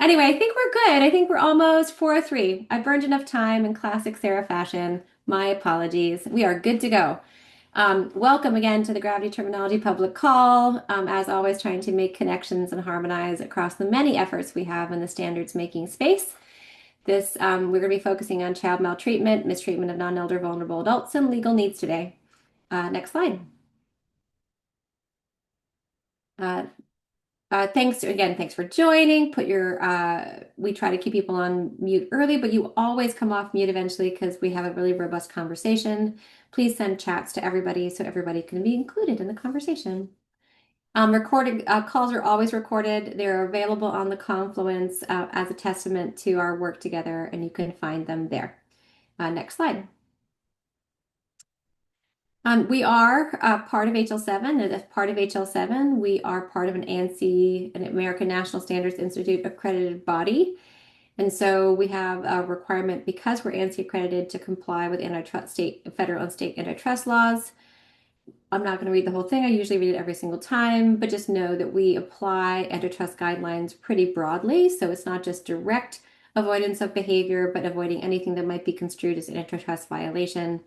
Anyway, I think we're good. I think we're almost 4:03. I burned enough time in classic Sarah fashion. My apologies. We are good to go. Welcome again to the Gravity Terminology Public Call. As always, trying to make connections and harmonize across the many efforts we have in the standards making space. We're going to be focusing on child maltreatment, mistreatment of non-elder vulnerable adults, and legal needs today. Next slide. Uh, thanks again. Thanks for joining. We try to keep people on mute early, but you always come off mute eventually because we have a really robust conversation. Please send chats to everybody so everybody can be included in the conversation. Recorded calls are always recorded. They're available on the Confluence as a testament to our work together, and you can find them there. Next slide. We are part of HL7, and as part of HL7, we are part of an ANSI, an American National Standards Institute accredited body. And so we have a requirement because we're ANSI accredited to comply with federal and state antitrust laws. I'm not going to read the whole thing. I usually read it every single time, but just know that we apply antitrust guidelines pretty broadly. So it's not just direct avoidance of behavior, but avoiding anything that might be construed as an antitrust violation.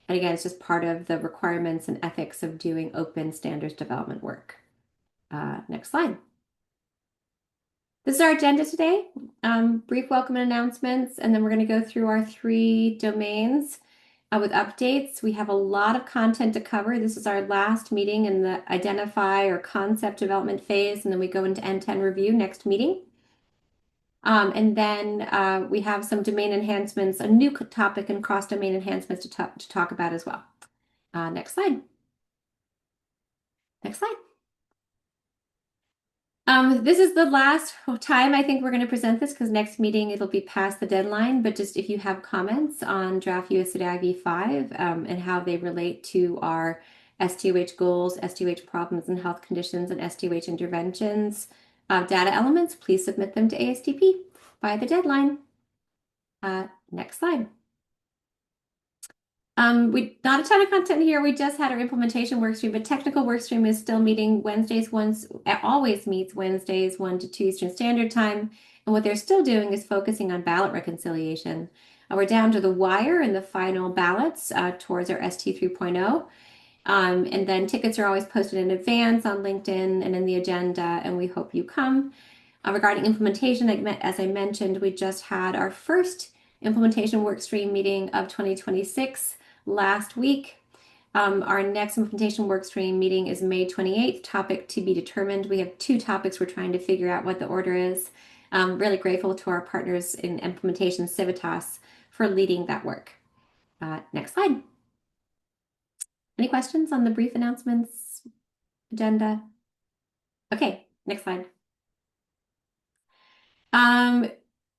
And again, it's just part of the requirements and ethics of doing open standards development work. Next slide. This is our agenda today. Brief welcome and announcements, and then we're going to go through our 3 domains with updates. We have a lot of content to cover. This is our last meeting in the identify or concept development phase, and then we go into N10 review next meeting. And then we have some domain enhancements, a new topic and cross-domain enhancements to talk about as well. Next slide. Next slide. This is the last time I think we're going to present this because next meeting it'll be past the deadline. But just if you have comments on draft USCDI v5 and how they relate to our STOH goals, STOH problems and health conditions, and STOH interventions data elements, please submit them to ASTP by the deadline. Next slide. Not a ton of content here. We just had our implementation workstream, but technical workstream is still meeting Wednesdays. Always meets Wednesdays 1 to 2 Eastern Standard Time. And what they're still doing is focusing on ballot reconciliation. We're down to the wire in the final ballots towards our ST 3.0. And then tickets are always posted in advance on LinkedIn and in the agenda, and we hope you come. Regarding implementation, as I mentioned, we just had our first implementation workstream meeting of 2026 last week. Our next implementation workstream meeting is May 28th, topic to be determined. We have 2 topics we're trying to figure out what the order is. Really grateful to our partners in implementation, Civitas, for leading that work. Next slide. Any questions on the brief announcements agenda? Okay, next slide.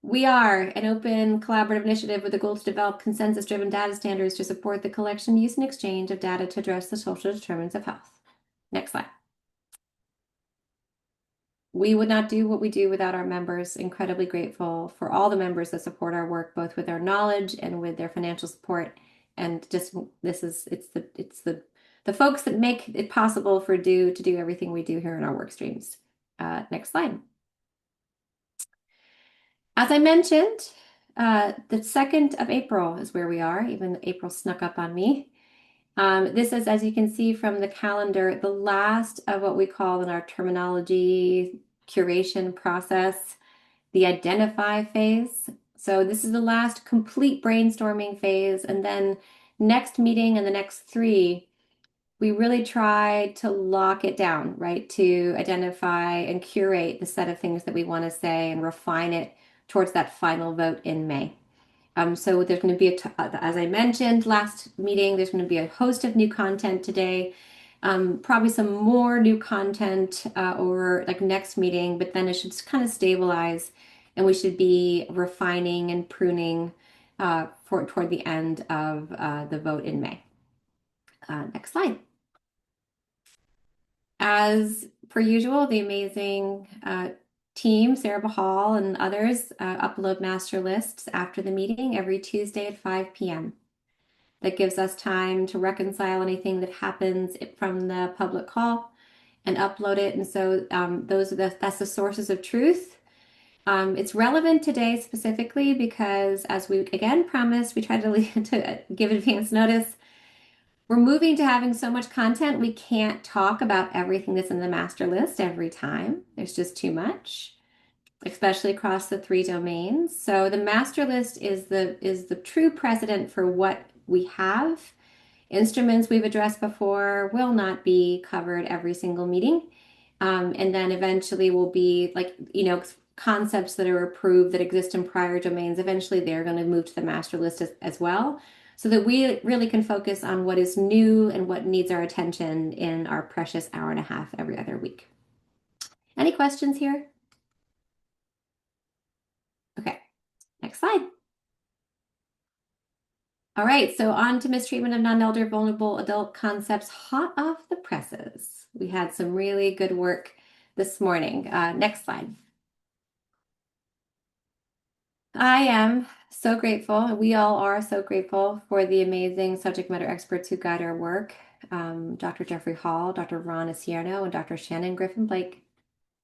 We are an open collaborative initiative with the goal to develop consensus-driven data standards to support the collection, use, and exchange of data to address the social determinants of health. Next slide. We would not do what we do without our members. Incredibly grateful for all the members that support our work, both with their knowledge and with their financial support. And just it's the folks that make it possible to do everything we do here in our work streams. Next slide. As I mentioned, the 2nd of April is where we are, even though April snuck up on me. This is, as you can see from the calendar, the last of what we call in our terminology curation process, the identify phase. So this is the last complete brainstorming phase. And then next meeting and the next 3, we really try to lock it down, right? To identify and curate the set of things that we want to say and refine it towards that final vote in May. So there's going to be, as I mentioned last meeting, there's going to be a host of new content today, probably some more new content over like next meeting, but then it should kind of stabilize and we should be refining and pruning toward the end of the vote in May. Next slide. As per usual, the amazing team, Sarah Bahal and others, upload master lists after the meeting every Tuesday at 5 p.m. That gives us time to reconcile anything that happens from the public call and upload it. And so that's the sources of truth. It's relevant today specifically because, as we again promised, we tried to give advance notice. We're moving to having so much content, we can't talk about everything that's in the master list every time. There's just too much, especially across the three domains. So the master list is the true precedent for what we have. Instruments we've addressed before will not be covered every single meeting. And then eventually will be like, concepts that are approved that exist in prior domains. Eventually they're going to move to the master list as well, so that we really can focus on what is new and what needs our attention in our precious hour and a half every other week. Any questions here? Okay, next slide. All right, so on to mistreatment of non-elder vulnerable adult concepts hot off the presses. We had some really good work this morning. Next slide. I am so grateful. We all are so grateful for the amazing subject matter experts who guide our work. Dr. Jeffrey Hall, Dr. Ron Asierno, and Dr. Shannon Griffin Blake.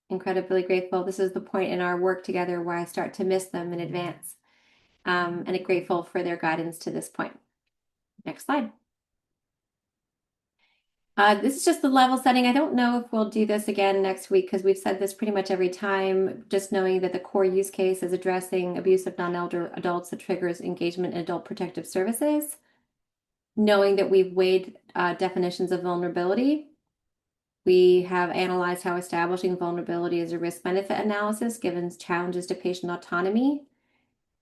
Incredibly grateful. This is the point in our work together where I start to miss them in advance. And grateful for their guidance to this point. Next slide. This is just the level setting. I don't know if we'll do this again next week because we've said this pretty much every time, just knowing that the core use case is addressing abuse of non-elder adults that triggers engagement in adult protective services. Knowing that we've weighed definitions of vulnerability. We have analyzed how establishing vulnerability is a risk-benefit analysis given challenges to patient autonomy.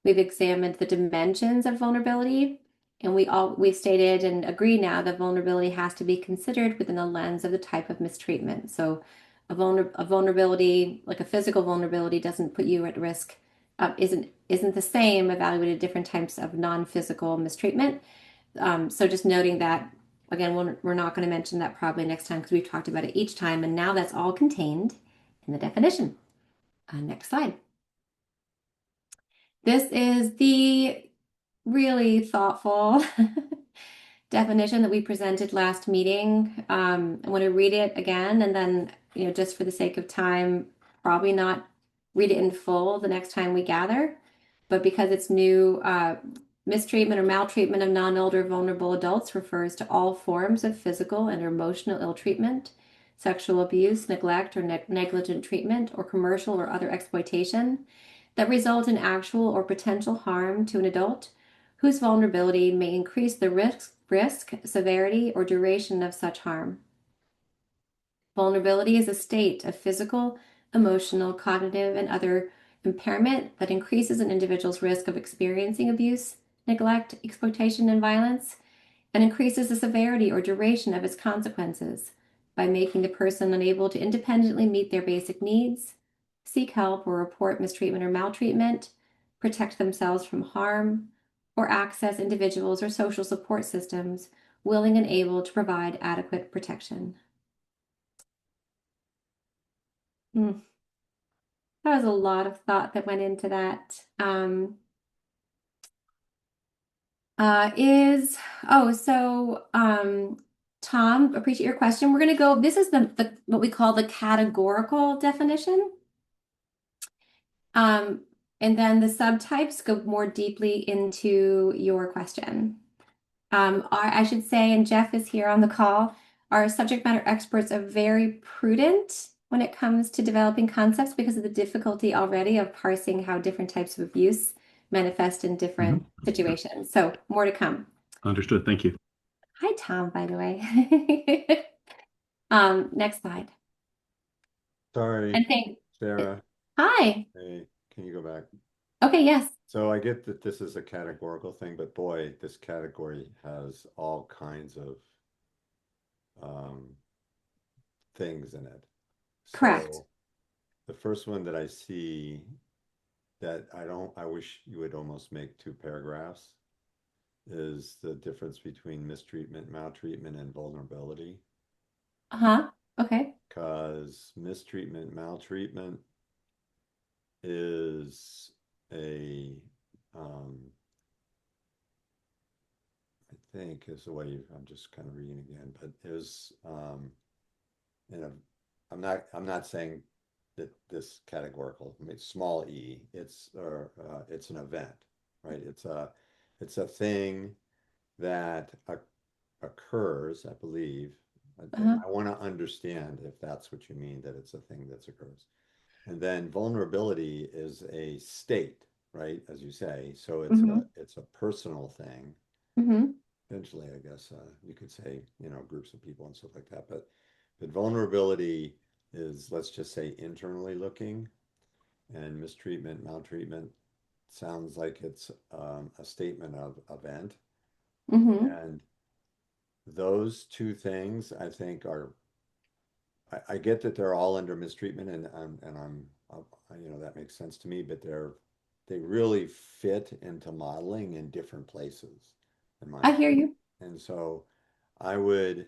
We've examined the dimensions of vulnerability. And we've stated and agree now that vulnerability has to be considered within the lens of the type of mistreatment. So a vulnerability, like a physical vulnerability, doesn't put you at risk, isn't the same evaluated different types of non-physical mistreatment. So just noting that, again, we're not going to mention that probably next time because we've talked about it each time, and now that's all contained in the definition. Next slide. This is the really thoughtful definition that we presented last meeting. I want to read it again, and then, just for the sake of time, probably not read it in full the next time we gather, but because it's new, mistreatment or maltreatment of non-elder vulnerable adults refers to all forms of physical and emotional ill treatment, sexual abuse, neglect, or negligent treatment, or commercial or other exploitation that result in actual or potential harm to an adult whose vulnerability may increase the risk, severity, or duration of such harm. Vulnerability is a state of physical, emotional, cognitive, and other impairment that increases an individual's risk of experiencing abuse, neglect, exploitation, and violence, and increases the severity or duration of its consequences by making the person unable to independently meet their basic needs, seek help or report mistreatment or maltreatment, protect themselves from harm, or access individuals or social support systems willing and able to provide adequate protection. That was a lot of thought that went into that. Tom, appreciate your question. We're going to go, this is what we call the categorical definition. And then the subtypes go more deeply into your question. I should say, and Jeff is here on the call, our subject matter experts are very prudent when it comes to developing concepts because of the difficulty already of parsing how different types of abuse manifest in different situations. So more to come. Understood. Thank you. Hi, Tom, by the way. Next slide. Sorry, And thank Sarah. Hi. Hey, can you go back? Okay, yes. So I get that this is a categorical thing, but boy, this category has all kinds of things in it. Correct. So the first one that I see that I wish you would almost make two paragraphs is the difference between mistreatment, maltreatment, and vulnerability. Okay. Because mistreatment, maltreatment is I think is the way I'm just kind of reading again, but is I'm not saying this categorical, I mean, small e, it's an event, right? It's a thing that occurs, I believe. Uh-huh. I want to understand if that's what you mean, that it's a thing that occurs. And then vulnerability is a state, right? As you say, so Hmm. it's a personal thing. Hmm. Eventually, I guess you could say, groups of people and stuff like that. But vulnerability is, let's just say, internally looking, and mistreatment, maltreatment sounds like it's a statement of event. Hmm. And those two things, I think, I get that they're all under mistreatment, that makes sense to me, but they really fit into modeling in different places, in my I hear opinion. you. And so I would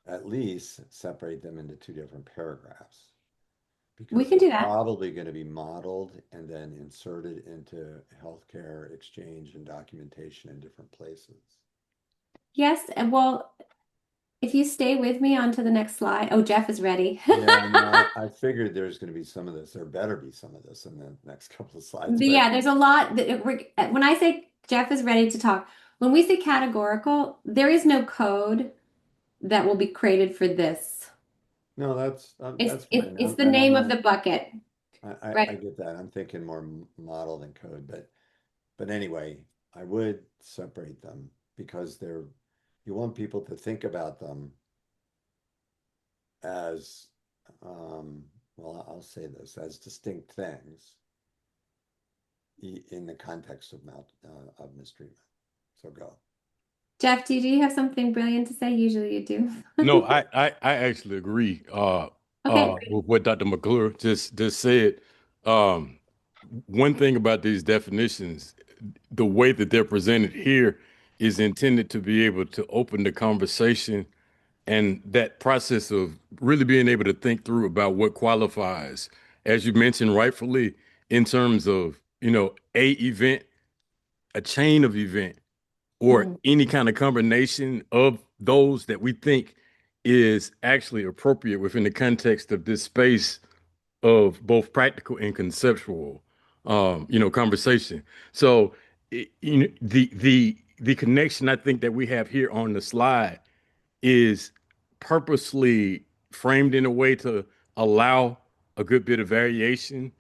at least separate them into two different paragraphs We because can they're do that. probably going to be modeled and then inserted into healthcare exchange and documentation in different places. Yes, and well, if you stay with me on to the next slide. Oh, Jeff is ready. Yeah, no, I figured there's going to be some of this. There better be some of this in the next couple of slides, But but yeah, there's a lot when I say Jeff is ready to talk, when we say categorical, there is no code that will be created for this. no, It's that's it, fine. it's the And I'm name of not, the bucket, I right? get that. I'm thinking more model than code, but anyway, I would separate them because you want people to think about them as, well, I'll say this, as distinct things in the context of mistreatment. So go. Jeff, do you have something brilliant to say? Usually you No, do. I actually agree Okay, with what Dr. McClure just said. Um, One thing about these definitions, the way that they're presented here is intended to be able to open the conversation and that process of really being able to think through about what qualifies, as you mentioned rightfully, in terms of, a event, a chain of event, or great. any kind of combination of those that we think is actually appropriate within the context of this space of both practical and conceptual conversation. So the connection I think that we have here on the slide is purposely framed in a way to allow a good bit of variation,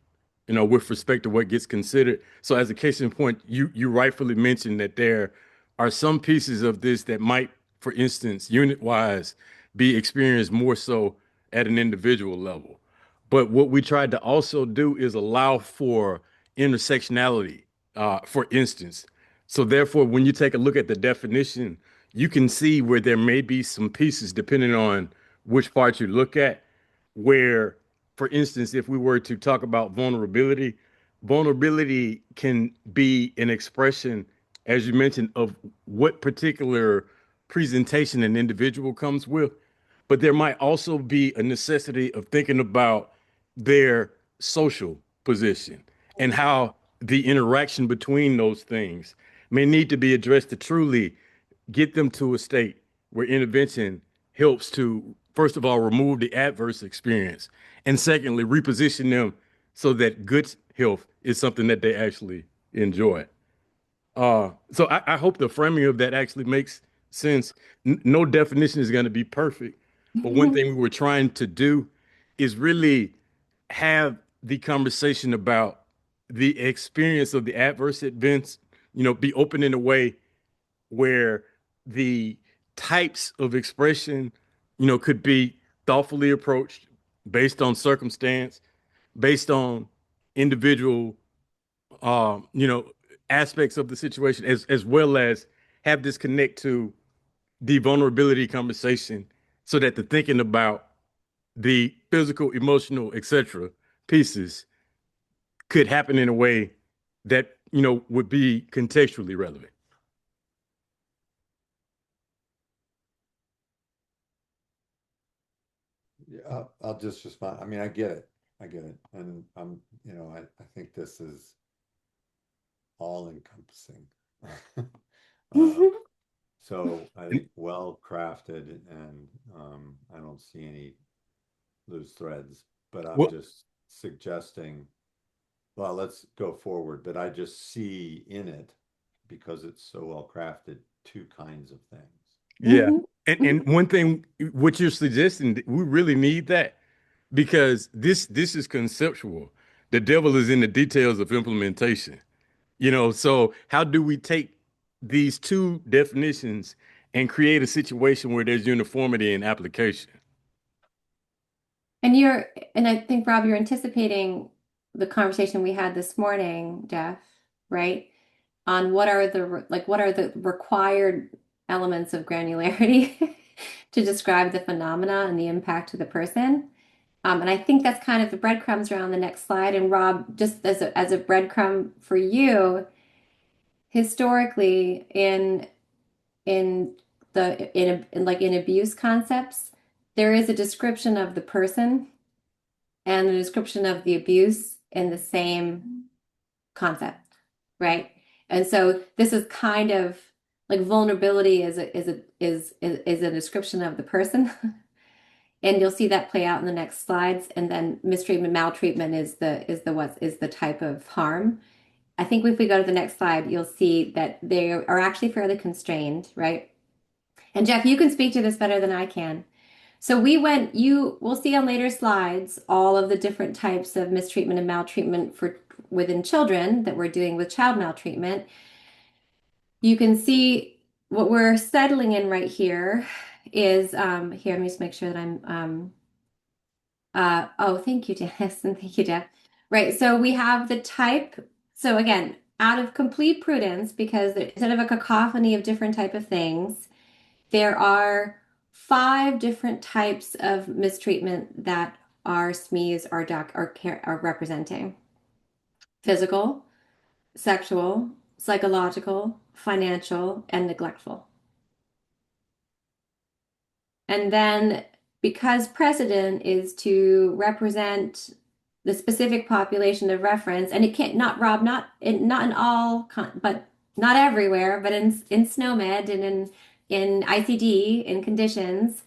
with respect to what gets considered. So as a case in point, you rightfully mentioned that there are some pieces of this that might, for instance, unit wise, be experienced more so at an individual level. But what we tried to also do is allow for intersectionality, for instance. So therefore, when you take a look at the definition, you can see where there may be some pieces, depending on which part you look at, where, for instance, if we were to talk about vulnerability, vulnerability can be an expression, as you mentioned, of what particular presentation an individual comes with. But there might also be a necessity of thinking about their social position and how the interaction between those things may need to be addressed to truly get them to a state where intervention helps to, first of all, remove the adverse experience, and secondly, reposition them so that good health is something that they actually enjoy. So I hope the framing of that actually makes sense. No definition is going to be perfect, but one thing we were trying to do is really have the conversation about the experience of the adverse events, be open in a way where the types of expression, could be thoughtfully approached based on circumstance, based on individual, um, you know, aspects of the situation, as well as have this connect to the vulnerability conversation, so that the thinking about the physical, emotional, etc. pieces could happen in a way that would be contextually relevant. Yeah, I'll just respond. I mean, I get it. I get it. And I think this is all encompassing. Uh, so I think well crafted and I don't see any loose threads, but I'm Well, just suggesting, well, let's go forward, but I just see in it, because it's so well crafted, two kinds of things. Yeah. Mhm. And one thing, what you're suggesting, we really need that because this is conceptual. The devil is in the details of implementation. So how do we take these two definitions and create a situation where there's uniformity in application? And and I think, Rob, you're anticipating the conversation we had this morning, Jeff, right? On what are the required elements of granularity to describe the phenomena and the impact to the person. And I think that's kind of the breadcrumbs around the next slide. And Rob, just as a breadcrumb for you, historically in in abuse concepts, there is a description of the person and a description of the abuse in the same concept, right? And so this is kind of like vulnerability is a description of the person. And you'll see that play out in the next slides. And then mistreatment, maltreatment is the type of harm. I think if we go to the next slide, you'll see that they are actually fairly constrained, right? And Jeff, you can speak to this better than I can. So we'll see on later slides all of the different types of mistreatment and maltreatment for within children that we're doing with child maltreatment. You can see what we're settling in right here is here, let me just make sure that oh, thank you, Dennis, and thank you, Jeff. Right, so we have the type. So again, out of complete prudence, because instead of a cacophony of different type of things, there are 5 different types of mistreatment that our SMEs are representing: physical, sexual, psychological, financial, and neglectful. And then because precedent is to represent the specific population of reference, and it can't not Rob, not in all, but not everywhere, but in SNOMED and in ICD in conditions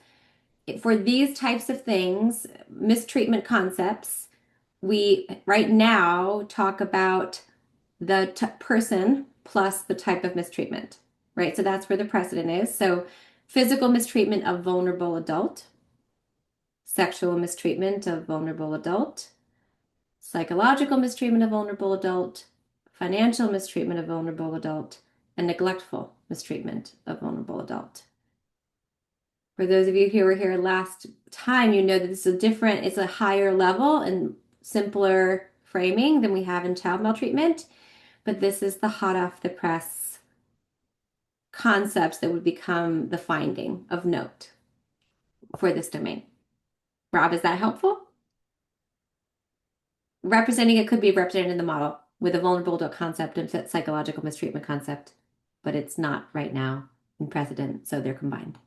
for these types of things, mistreatment concepts, we right now talk about the person plus the type of mistreatment, right? So that's where the precedent is. So physical mistreatment of vulnerable adult, sexual mistreatment of vulnerable adult, psychological mistreatment of vulnerable adult, financial mistreatment of vulnerable adult, and neglectful mistreatment of vulnerable adult. For those of you who were here last time, you know that it's a higher level and simpler framing than we have in child maltreatment, but this is the hot off the press concepts that would become the finding of note for this domain. Rob, is that helpful? Representing it could be represented in the model with a vulnerable adult concept and psychological mistreatment concept, but it's not right now in precedent, so they're combined.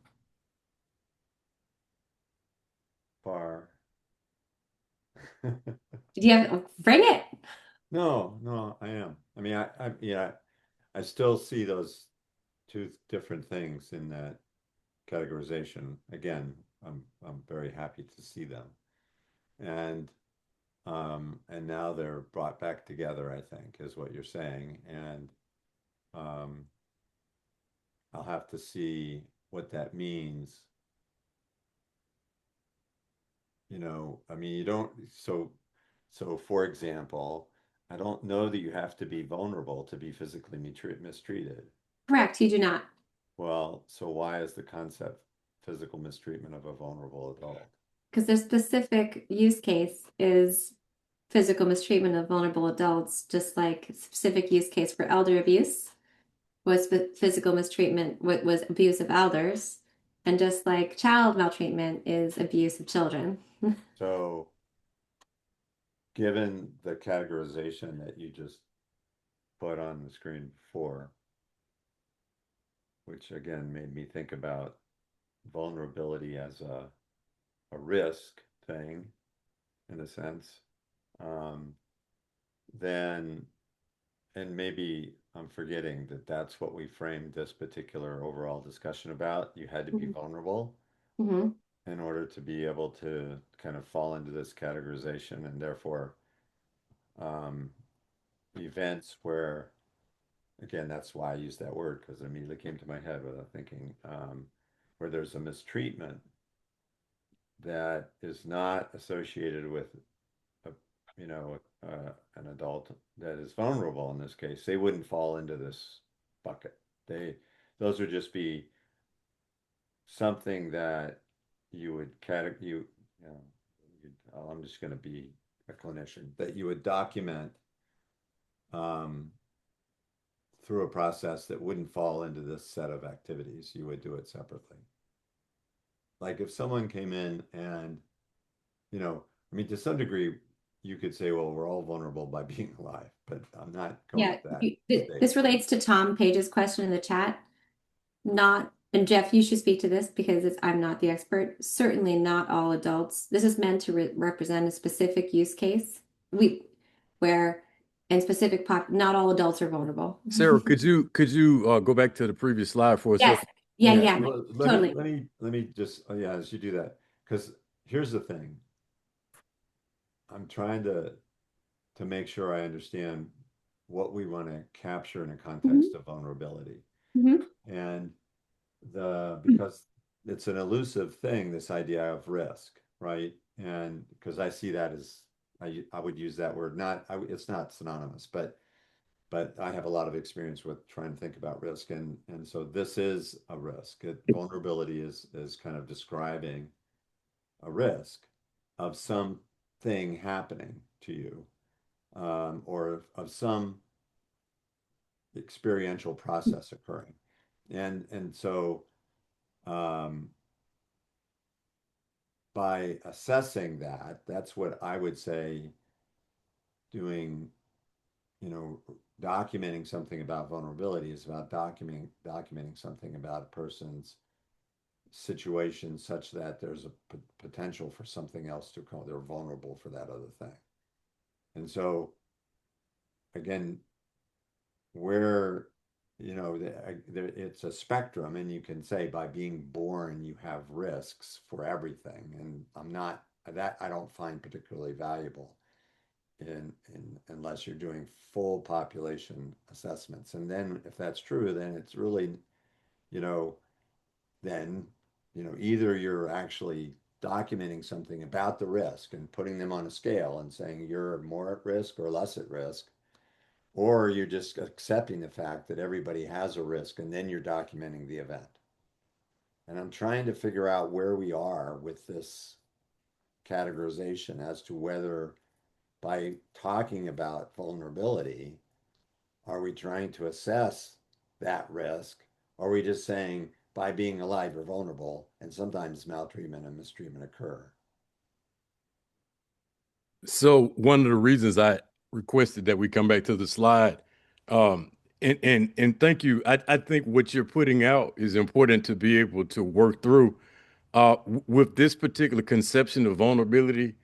Far. Did you have, bring it? No, I am. I mean, yeah, I still see those two different things in that categorization. Again, I'm very happy to see them. And now they're brought back together, I think, is what you're saying. And I'll have to see what that means. I mean, you don't, so for example, I don't know that you have to be vulnerable to be physically mistreated. Correct, you do not. Well, so why is the concept physical mistreatment of a vulnerable adult? Because their specific use case is physical mistreatment of vulnerable adults, just like specific use case for elder abuse was physical mistreatment, was abuse of elders, and just like child maltreatment is abuse of children. So, given the categorization that you just put on the screen before, which again made me think about vulnerability as a risk thing in a sense, then, and maybe I'm forgetting that that's what we framed this particular overall discussion about. You had to be Mhm. vulnerable. Mm-hmm. in order to be able to kind of fall into this categorization, and therefore um, events where, again, that's why I used that word, because it immediately came to my head without thinking, where there's a mistreatment that is not associated with a, an adult that is vulnerable in this case, they wouldn't fall into this bucket. Those would just be something that you would I'm just going to be a clinician, that you would document um, through a process that wouldn't fall into this set of activities. You would do it separately. Like if someone came in and, I mean, to some degree, you could say, well, we're all vulnerable by being alive, but I'm not going Yeah, with that this state. relates to Tom Page's question in the chat. Not, and Jeff, you should speak to this because I'm not the expert. Certainly not all adults. This is meant to represent a specific use case. Where in specific not all adults are vulnerable. Sarah, could you go back to the previous slide for a Yes. second? Yeah, Yeah, yeah, well, totally. let me just, oh yeah, as you do that, because here's the thing. I'm trying to make sure I understand what we want to capture in a context of vulnerability. Mhm. And because it's an elusive thing, this idea of risk, right? And because I see that as, I would use that word, it's not synonymous, but I have a lot of experience with trying to think about risk. And so this is a risk. Vulnerability is kind of describing a risk of something happening to you, or of some experiential process occurring. And so um, by assessing that, that's what I would say doing, documenting something about vulnerability is about documenting something about a person's situation such that there's a potential for something else to come. They're vulnerable for that other thing. And so again, where it's a spectrum, and you can say by being born you have risks for everything, and I don't find particularly valuable in unless you're doing full population assessments. And then if that's true, then it's really, you know then either you're actually documenting something about the risk and putting them on a scale and saying you're more at risk or less at risk, or you're just accepting the fact that everybody has a risk, and then you're documenting the event. And I'm trying to figure out where we are with this categorization as to whether, by talking about vulnerability, are we trying to assess that risk? Or are we just saying by being alive you're vulnerable, and sometimes maltreatment and mistreatment occur? So one of the reasons I requested that we come back to the slide, and thank you. I think what you're putting out is important to be able to work through with this particular conception of vulnerability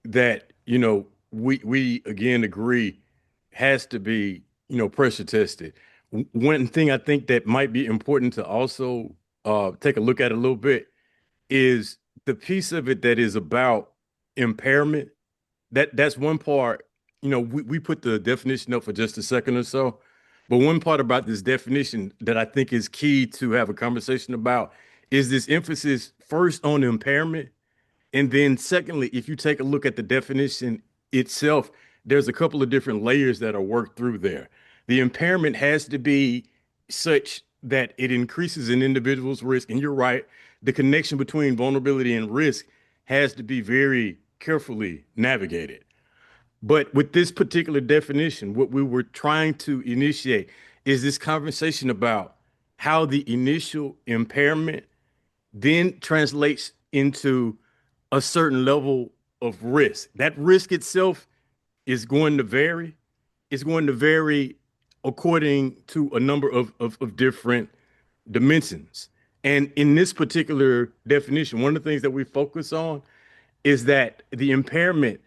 that, we again agree has to be, pressure tested. One thing I think that might be important to also take a look at a little bit is the piece of it that is about impairment. That's one part. We put the definition up for just a second or so, but one part about this definition that I think is key to have a conversation about is this emphasis first on impairment, and then secondly, if you take a look at the definition itself, there's a couple of different layers that are worked through there. The impairment has to be such that it increases an individual's risk, and you're right, the connection between vulnerability and risk has to be very carefully navigated. But with this particular definition, what we were trying to initiate is this conversation about how the initial impairment then translates into a certain level of risk. That risk itself is going to vary. It's going to vary according to a number of different dimensions. And in this particular definition, one of the things that we focus on is that the impairment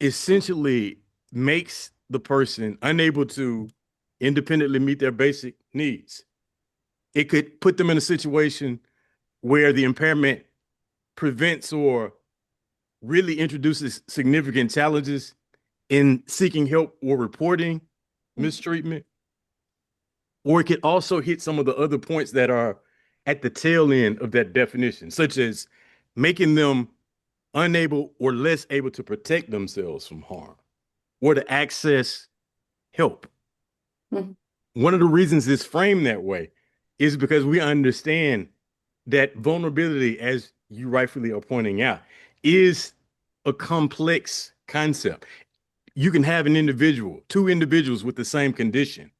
essentially makes the person unable to independently meet their basic needs. It could put them in a situation where the impairment prevents or really introduces significant challenges in seeking help or reporting mistreatment. Or it could also hit some of the other points that are at the tail end of that definition, such as making them unable or less able to protect themselves from harm or to access help. Mhm. One of the reasons it's framed that way is because we understand that vulnerability, as you rightfully are pointing out, is a complex concept. You can have an individual, two individuals with the same condition,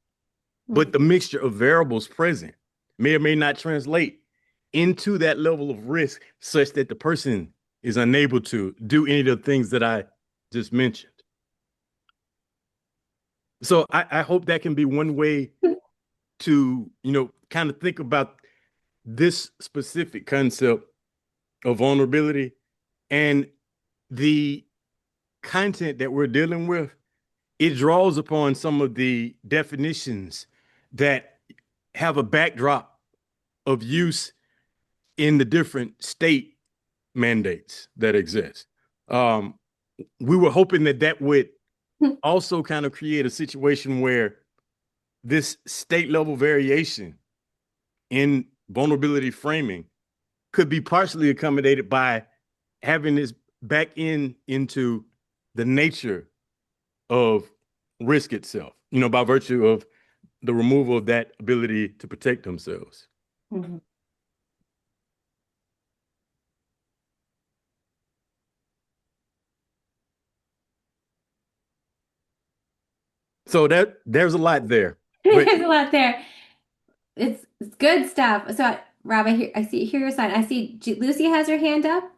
but the mixture of variables present may or may not translate into that level of risk such that the person is unable to do any of the things that I just mentioned. So I hope that can be one way to, kind of think about this specific concept of vulnerability and the content that we're dealing with. It draws upon some of the definitions that have a backdrop of use in the different state mandates that exist. Um, we were hoping that that would also kind of create a situation where this state level variation in vulnerability framing could be partially accommodated by having this back into the nature of risk itself, by virtue of the removal of that ability to protect themselves. Mhm. So there's a lot there. But There's a lot there. It's good stuff. So, Rob, I hear your sign. I see Lucy has her hand up.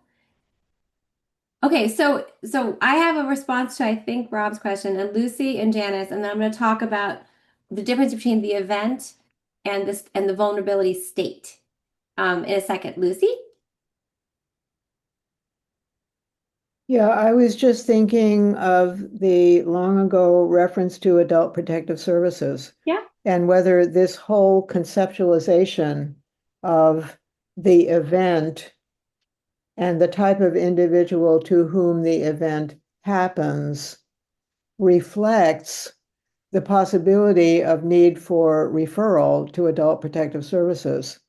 Okay, so I have a response to I think Rob's question, and Lucy and Janice, and then I'm going to talk about the difference between the event and this and the vulnerability state. In a second, Lucy. Yeah, I was just thinking of the long ago reference to Adult Protective Services. Yeah. And whether this whole conceptualization of the event and the type of individual to whom the event happens reflects the possibility of need for referral to Adult Protective Services.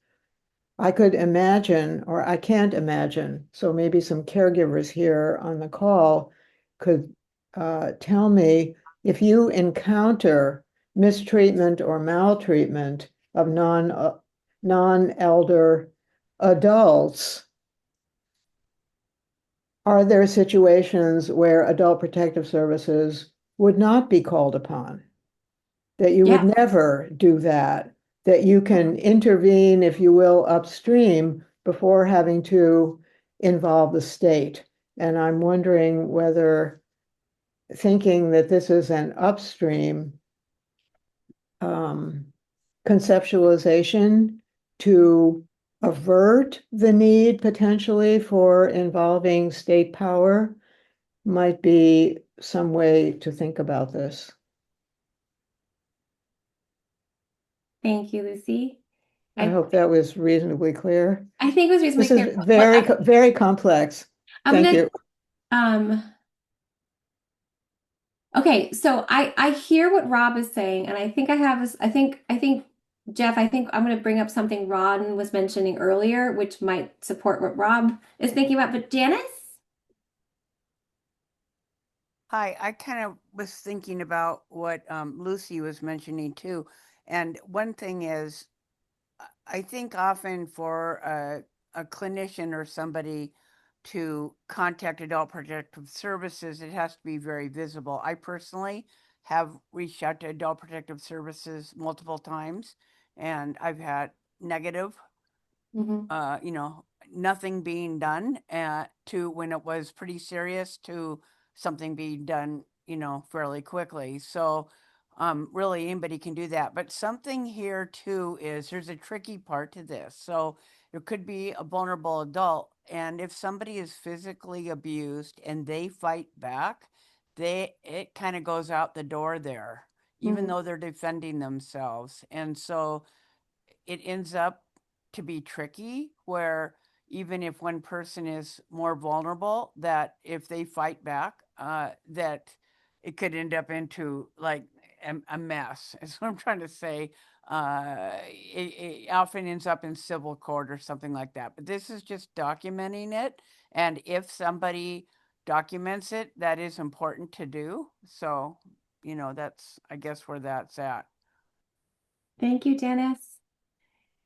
I could imagine, or I can't imagine, so maybe some caregivers here on the call could tell me if you encounter mistreatment or maltreatment of non-elder adults, are there situations where Adult Protective Services would not be called upon? That you would Yeah. never do that you can intervene, if you will, upstream before having to involve the state. And I'm wondering whether thinking that this is an upstream conceptualization to avert the need potentially for involving state power might be some way to think about this. Thank you, Lucy. I hope that was reasonably clear. I think it was reasonably This clear. is very, very complex. I'm Thank gonna you. Okay, so I hear what Rob is saying, and I think I have this, I think Jeff, I think I'm gonna bring up something Ron was mentioning earlier, which might support what Rob is thinking about. But Janice? Hi, I kind of was thinking about what Lucy was mentioning too. And one thing is, I think often for a clinician or somebody to contact Adult Protective Services, it has to be very visible. I personally have reached out to Adult Protective Services multiple times, and I've had negative, nothing being done, to when it was pretty serious to something being done, fairly quickly. So really anybody can do that. But something here too is there's a tricky part to this. So there could be a vulnerable adult, and if somebody is physically abused and they fight back, it kind of goes out the door there, even though they're defending themselves. And so it ends up to be tricky where even if one person is more vulnerable, that if they fight back, that it could end up into like a mess. Is what I'm trying to say. It often ends up in civil court or something like that. But this is just documenting it. And if somebody documents it, that is important to do. So, that's, I guess, where that's at. Thank you, Dennis.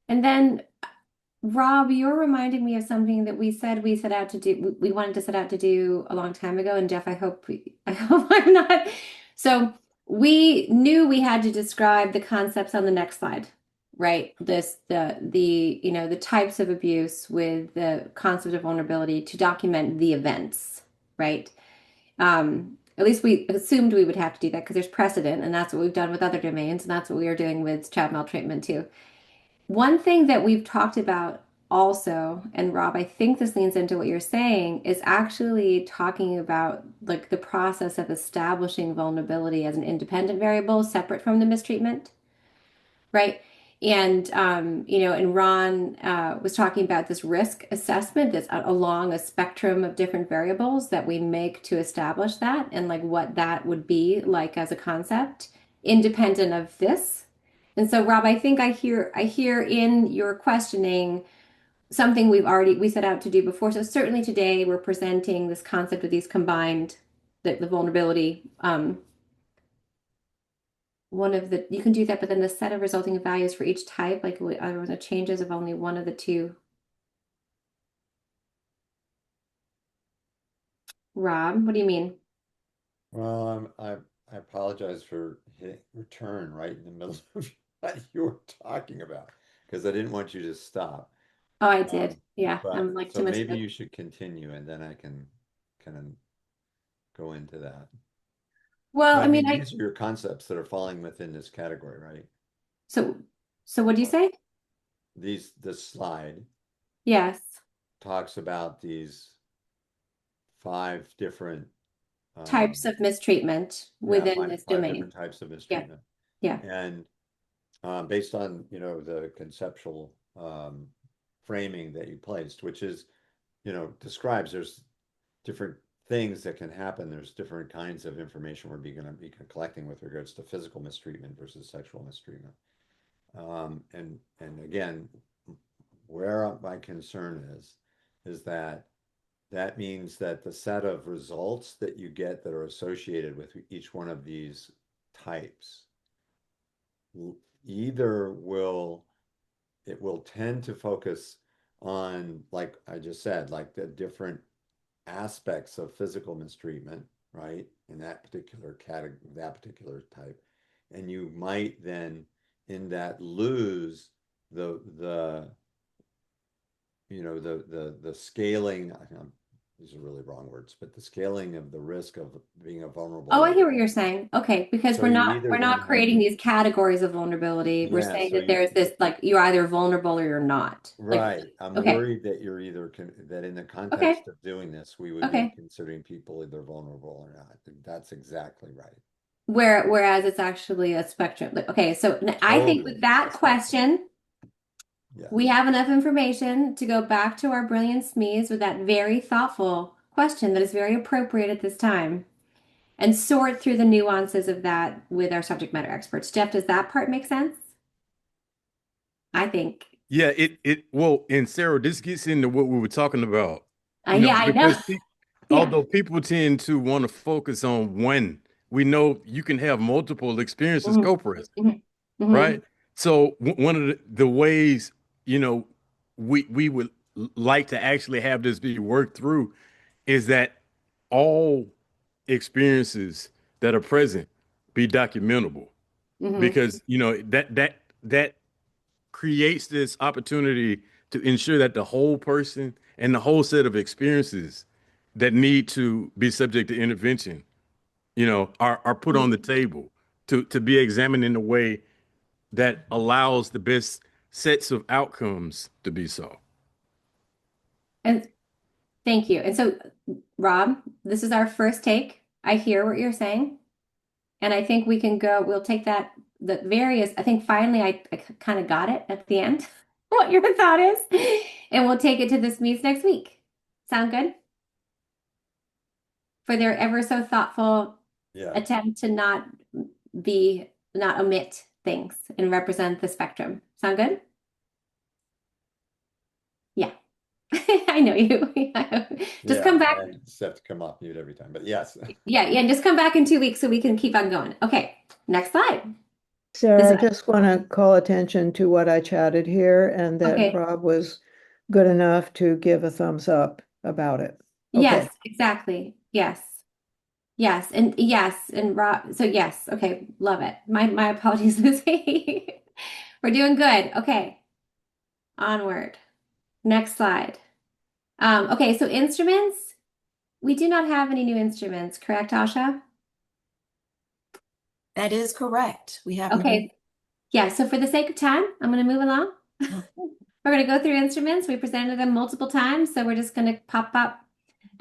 And then, Rob, you're reminding me of something that we set out to do. We wanted to set out to do a long time ago. And Jeff, I hope I'm not. So we knew we had to describe the concepts on the next slide, right? The types of abuse with the concept of vulnerability to document the events, right? At least we assumed we would have to do that because there's precedent, and that's what we've done with other domains, and that's what we are doing with child maltreatment too. One thing that we've talked about also, and Rob, I think this leans into what you're saying, is actually talking about like the process of establishing vulnerability as an independent variable separate from the mistreatment, right? And and Ron was talking about this risk assessment that's along a spectrum of different variables that we make to establish that, and like what that would be like as a concept, independent of this. And so, Rob, I think I hear in your questioning something we set out to do before. So certainly today we're presenting this concept of these combined, the vulnerability. One of the, you can do that, but then the set of resulting values for each type, like there was a changes of only one of the two. Rob, what do you mean? Well, I apologize for hitting return right in the middle of what you were talking about, because I didn't want you to stop. Oh, I did. Yeah, I'm But like so too much. maybe you should continue and then I can kind of go into that. Well, But I I mean, mean, these are your concepts that are falling within this category, right? so so what do you say? This slide Yes. talks about these 5 different, Types of mistreatment yeah, within five, this five domain. different types of Yeah. mistreatment. Yeah. And based on, the conceptual framing that you placed, which is, describes there's different things that can happen. There's different kinds of information we're going to be collecting with regards to physical mistreatment versus sexual mistreatment. And again, where my concern is that means that the set of results that you get that are associated with each one of these types either it will tend to focus on, like I just said, like the different aspects of physical mistreatment, right? In that particular category, that particular type. And you might then in that lose the the scaling. These are really wrong words, but the scaling of the risk of being a vulnerable Oh, I hear what individual. you're saying. Okay, because So you either we're then not have, creating these categories of vulnerability. We're yeah, saying so that there's this like you're either vulnerable or you're not. Like, right. I'm okay, worried that you're either that in the okay, context of doing this, we would be okay. considering people either vulnerable or not. That's exactly right. Whereas it's actually a spectrum. Like, okay, so I think with Totally. that That's right. question, we Yes. have enough information to go back to our brilliant SMEs with that very thoughtful question that is very appropriate at this time and sort through the nuances of that with our subject matter experts. Jeff, does that part make sense? I think. Yeah, well, and Sarah, this gets into what we were talking about, Yeah, I know. because Yeah. although people tend to want to focus on one, we know you can have multiple experiences Mhm, co-present, mhm, mhm, right? So one of the ways, you know, we would like to actually have this be worked through is that all experiences that are present be documentable, mhm. because that creates this opportunity to ensure that the whole person and the whole set of experiences that need to be subject to intervention, are put on the table to be examined in a way that allows the best sets of outcomes to be so. And thank you. And so, Rob, this is our first take. I hear what you're saying. And I think we'll take that, I think finally I kind of got it at the end. what your thought is, and we'll take it to this meets next week. Sound good? For their ever so thoughtful Yeah, attempt to not omit things and represent the spectrum. Sound good? Yeah. I know you. Just yeah, come back. I just have to come off mute every time, but yes. Yeah, yeah, just come back in 2 weeks so we can keep on going. Okay, next slide. Sarah, I This- just want to call attention to what I chatted here and that Okay. Rob was good enough to give a thumbs up about it. Yes, Okay. exactly. Yes. Yes, and Rob, so yes, okay, love it. My apologies, Lucy. We're doing good. Okay, onward. Next slide. Okay, so instruments. We do not have any new instruments, correct, Asha? That is correct. We have. Okay, yeah, so for the sake of time, I'm going to move along. We're going to go through instruments. We presented them multiple times, so we're just going to pop up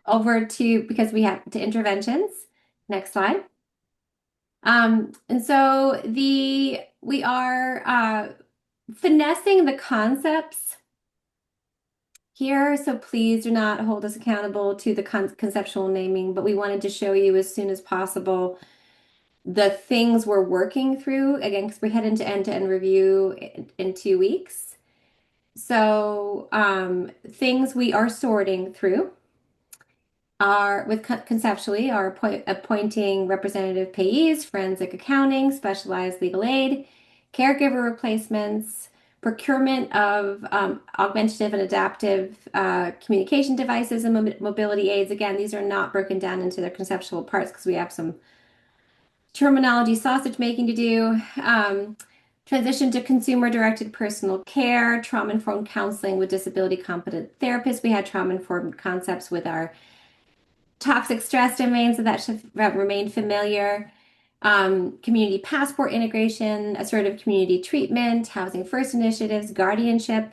over to, because we have to interventions. Next slide. And so we are finessing the concepts here, so please do not hold us accountable to the conceptual naming, but we wanted to show you as soon as possible the things we're working through, again, because we head into end-to-end review in 2 weeks. So things we are sorting through are conceptually are appointing representative payees, forensic accounting, specialized legal aid, caregiver replacements, procurement of augmentative and adaptive communication devices and mobility aids. Again, these are not broken down into their conceptual parts because we have some terminology sausage making to do. Transition to consumer-directed personal care, trauma-informed counseling with disability competent therapists. We had trauma-informed concepts with our toxic stress domains, so that should remain familiar. Community passport integration, assertive community treatment, housing first initiatives, guardianship,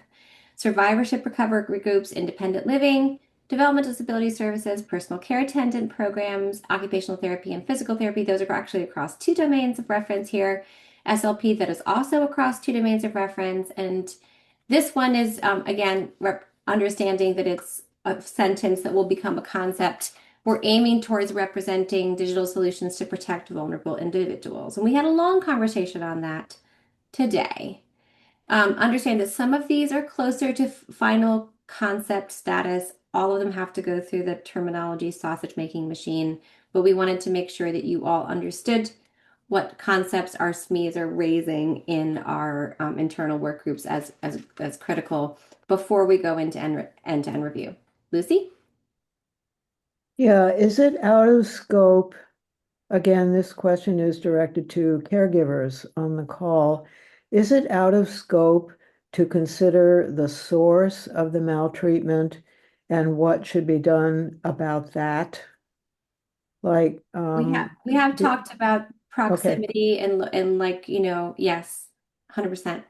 survivorship recovery groups, independent living, development disability services, personal care attendant programs, occupational therapy, and physical therapy. Those are actually across 2 domains of reference here. SLP, that is also across 2 domains of reference. And this one is, again, understanding that it's a sentence that will become a concept. We're aiming towards representing digital solutions to protect vulnerable individuals. And we had a long conversation on that today. Understand that some of these are closer to final concept status. All of them have to go through the terminology sausage making machine, but we wanted to make sure that you all understood what concepts our SMEs are raising in our internal work groups as critical before we go into end-to-end review. Lucy? Yeah, is it out of scope? Again, this question is directed to caregivers on the call. Is it out of scope to consider the source of the maltreatment and what should be done about that? Like, We have talked about proximity and like, yes, 100%.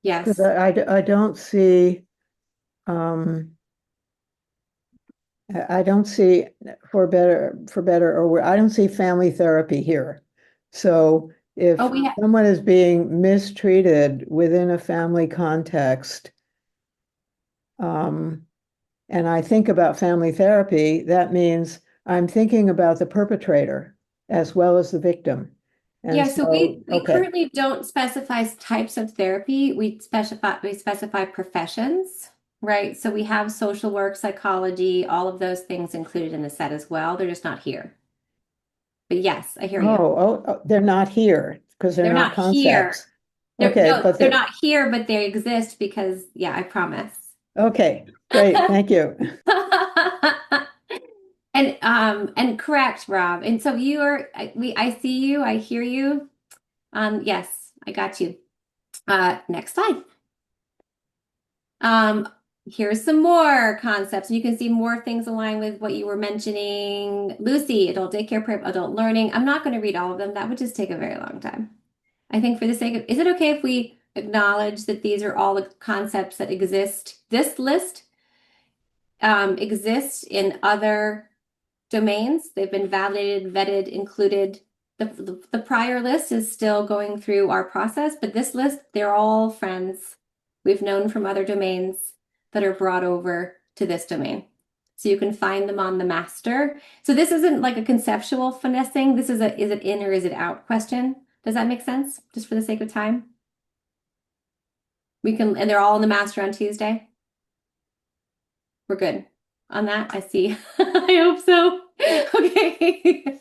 Yes. because I don't see, I don't see for better or worse, I don't see family therapy here. So if Oh, we have, someone is being mistreated within a family context, and I think about family therapy, that means I'm thinking about the perpetrator as well as the victim. And yeah, so we okay. currently don't specify types of therapy. We specify professions, right? So we have social work, psychology, all of those things included in the set as well. They're just not here. But yes, I hear you. Oh, they're not here because they're not here. concepts. Okay, No, but they're not here, but they exist because, yeah, I promise. okay, great, thank you. And correct, Rob. And so I see you, I hear you. Yes, I got you. Next slide. Here's some more concepts. You can see more things align with what you were mentioning. Lucy, adult daycare, prep, adult learning. I'm not going to read all of them. That would just take a very long time. I think for the sake of, is it okay if we acknowledge that these are all the concepts that exist? This list exists in other domains. They've been validated, vetted, included. The prior list is still going through our process, but this list, they're all friends we've known from other domains that are brought over to this domain. So you can find them on the master. So this isn't like a conceptual finessing. This is a is it in or is it out question. Does that make sense? Just for the sake of time. We can, and they're all in the master on Tuesday. We're good on that. I see. I hope so. Okay.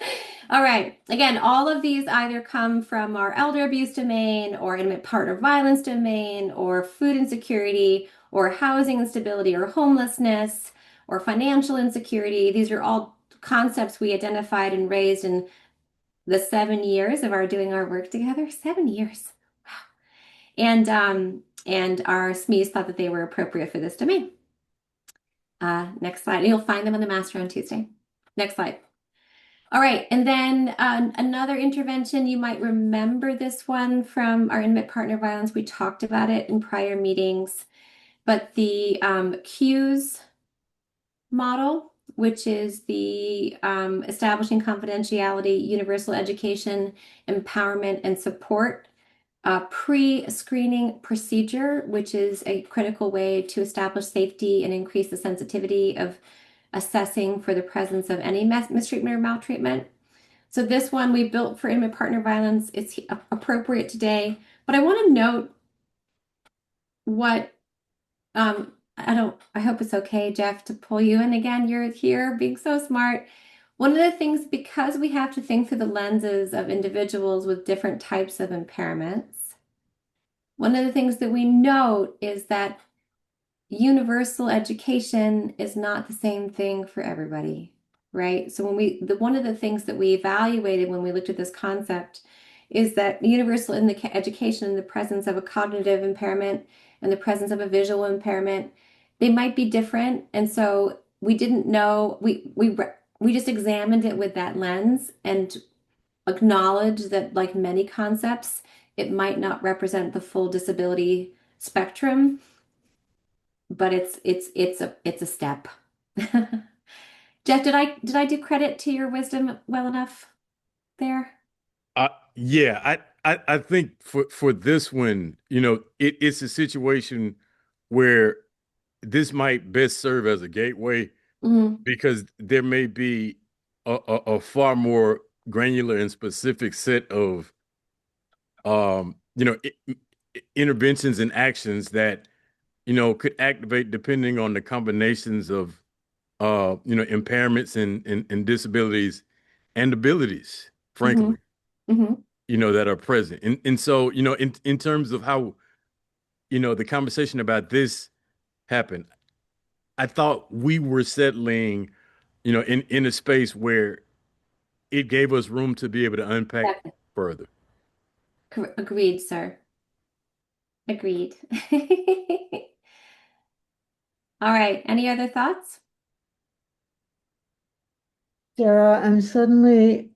All right. Again, all of these either come from our elder abuse domain or intimate partner violence domain or food insecurity or housing instability or homelessness or financial insecurity. These are all concepts we identified and raised in the 7 years of our doing our work together. 7 years. Wow. And our SMEs thought that they were appropriate for this domain. Next slide. You'll find them on the master on Tuesday. Next slide. All right, and then another intervention, you might remember this one from our intimate partner violence. We talked about it in prior meetings, but the CUES model, which is the establishing confidentiality, universal education, empowerment, and support pre-screening procedure, which is a critical way to establish safety and increase the sensitivity of assessing for the presence of any mistreatment or maltreatment. So this one we built for intimate partner violence. It's appropriate today, but I want to note what I hope it's okay, Jeff, to pull you in again. You're here being so smart. One of the things, because we have to think through the lenses of individuals with different types of impairments, one of the things that we note is that universal education is not the same thing for everybody, right? So one of the things that we evaluated when we looked at this concept is that universal in the education in the presence of a cognitive impairment and the presence of a visual impairment, they might be different. And so we didn't know, we just examined it with that lens and acknowledged that, like many concepts, it might not represent the full disability spectrum, but it's a step. Jeff, did I do credit to your wisdom well enough there? Yeah, I think for this one, it's a situation where this might best serve as a gateway because there may be a far more granular and specific set of interventions and actions that could activate depending on the combinations of impairments and disabilities and abilities, frankly, that are present. And so, in terms of how, the conversation about this happened, I thought we were settling, in a space where it gave us room to be able to unpack further. Agreed, sir. Agreed. All right. Any other thoughts? Sarah, I'm suddenly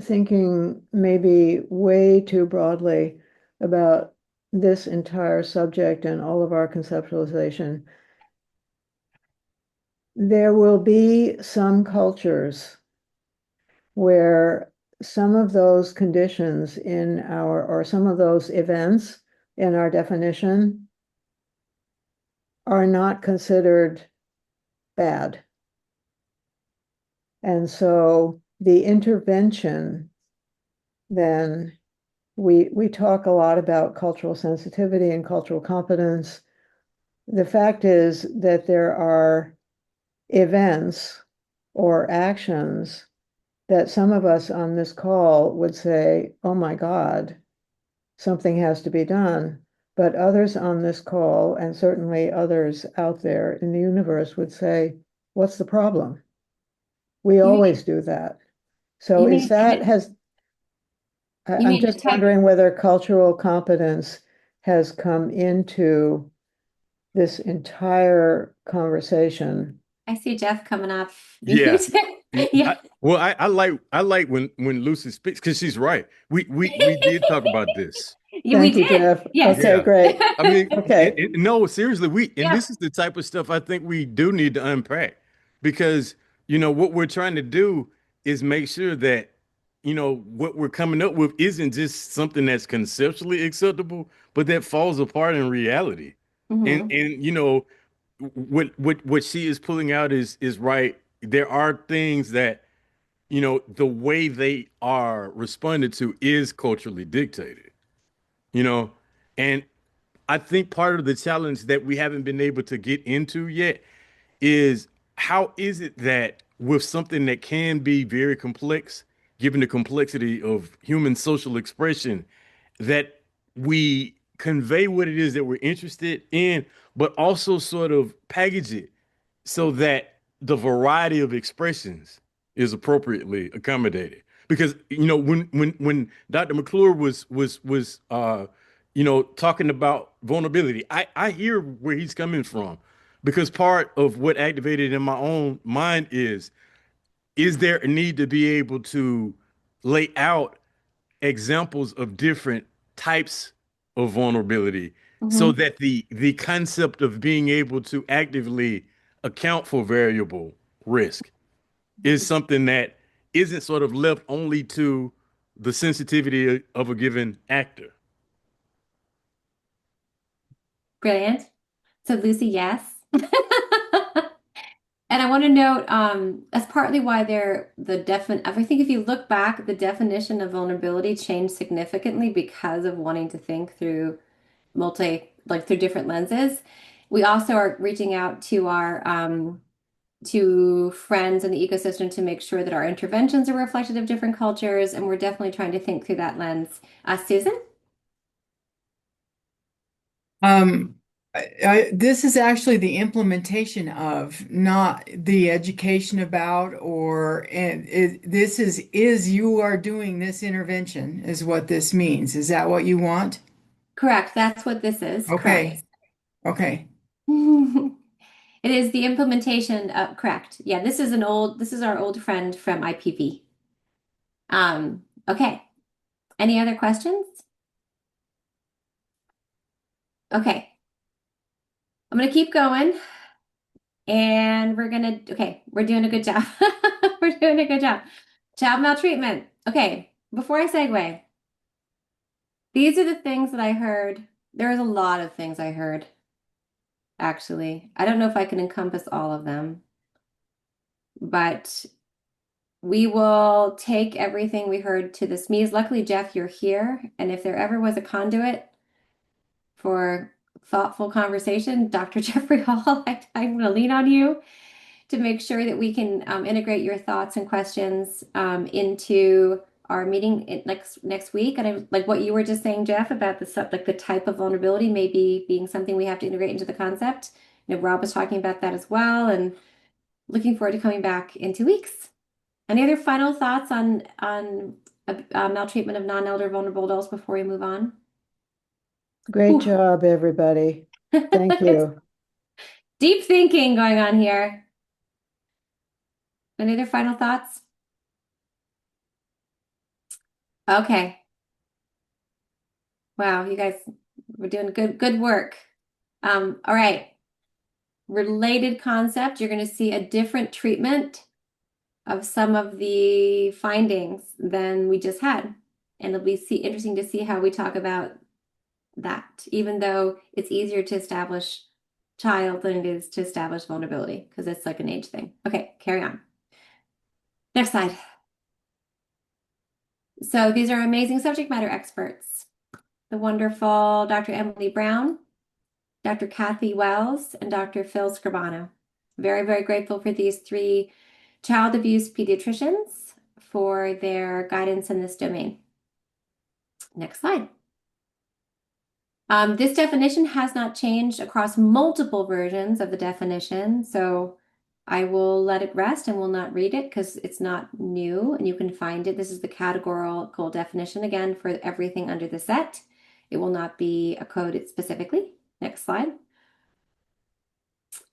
thinking maybe way too broadly about this entire subject and all of our conceptualization. There will be some cultures where some of those conditions or some of those events in our definition are not considered bad. And so the intervention, then we talk a lot about cultural sensitivity and cultural competence. The fact is that there are events or actions that some of us on this call would say, oh my God, something has to be done. But others on this call, and certainly others out there in the universe, would say, what's the problem? We always do that. So I'm just wondering whether cultural competence has come into this entire conversation. I see Jeff coming up. Yeah. Yeah. I like when Lucy speaks because she's right. We did talk about this. Thank you, Jeff. Yes. Okay, Yeah. great. I mean, Okay. no, seriously, this is the type of stuff I think we do need to unpack because, what we're trying to do is make sure that what we're coming up with isn't just something that's conceptually acceptable, but that falls apart in reality. And Mhm. what she is pulling out is right. There are things that, the way they are responded to is culturally dictated, you know, and I think part of the challenge that we haven't been able to get into yet is how is it that with something that can be very complex, given the complexity of human social expression, that we convey what it is that we're interested in, but also sort of package it so that the variety of expressions is appropriately accommodated. Because when Dr. McClure was talking about vulnerability, I hear where he's coming from, because part of what activated in my own mind is there a need to be able to lay out examples of different types of vulnerability so Mhm. that the concept of being able to actively account for variable risk is something that isn't sort of left only to the sensitivity of a given actor. Brilliant. So Lucy, yes. And I want to note, that's partly why I think if you look back, the definition of vulnerability changed significantly because of wanting to think through like through different lenses. We also are reaching out to our to friends in the ecosystem to make sure that our interventions are reflective of different cultures, and we're definitely trying to think through that lens. Susan? Um, this is actually the implementation of, not the education about, or, and this is you are doing this intervention is what this means. Is that what you want? Correct. That's what this is. Okay. Correct. Okay. It is the implementation of, correct. Yeah, this is our old friend from IPV. Okay. Any other questions? Okay. I'm gonna keep going and we're doing a good job. We're doing a good job. Child maltreatment. Okay, before I segue, these are the things that I heard. There's a lot of things I heard, actually. I don't know if I can encompass all of them, but we will take everything we heard to the SMEs. Luckily, Jeff, you're here. And if there ever was a conduit for thoughtful conversation, Dr. Jeffrey Hall, I'm going to lean on you to make sure that we can integrate your thoughts and questions into our meeting next week. And I like what you were just saying, Jeff, about the type of vulnerability maybe being something we have to integrate into the concept. Rob was talking about that as well, and looking forward to coming back in 2 weeks. Any other final thoughts on maltreatment of non-elder vulnerable adults before we move on? Great Whew. job, everybody. Thank you. Deep thinking going on here. Any other final thoughts? Okay. Wow, you guys were doing good work. All right. Related concept, you're going to see a different treatment of some of the findings than we just had. And it'll be interesting to see how we talk about that, even though it's easier to establish child than it is to establish vulnerability, because it's like an age thing. Okay, carry on. Next slide. So these are amazing subject matter experts. The wonderful Dr. Emily Brown, Dr. Kathy Wells, and Dr. Phil Scribano. Very, very grateful for these three child abuse pediatricians for their guidance in this domain. Next slide. This definition has not changed across multiple versions of the definition, so I will let it rest and will not read it because it's not new and you can find it. This is the categorical definition again for everything under the set. It will not be a code specifically. Next slide.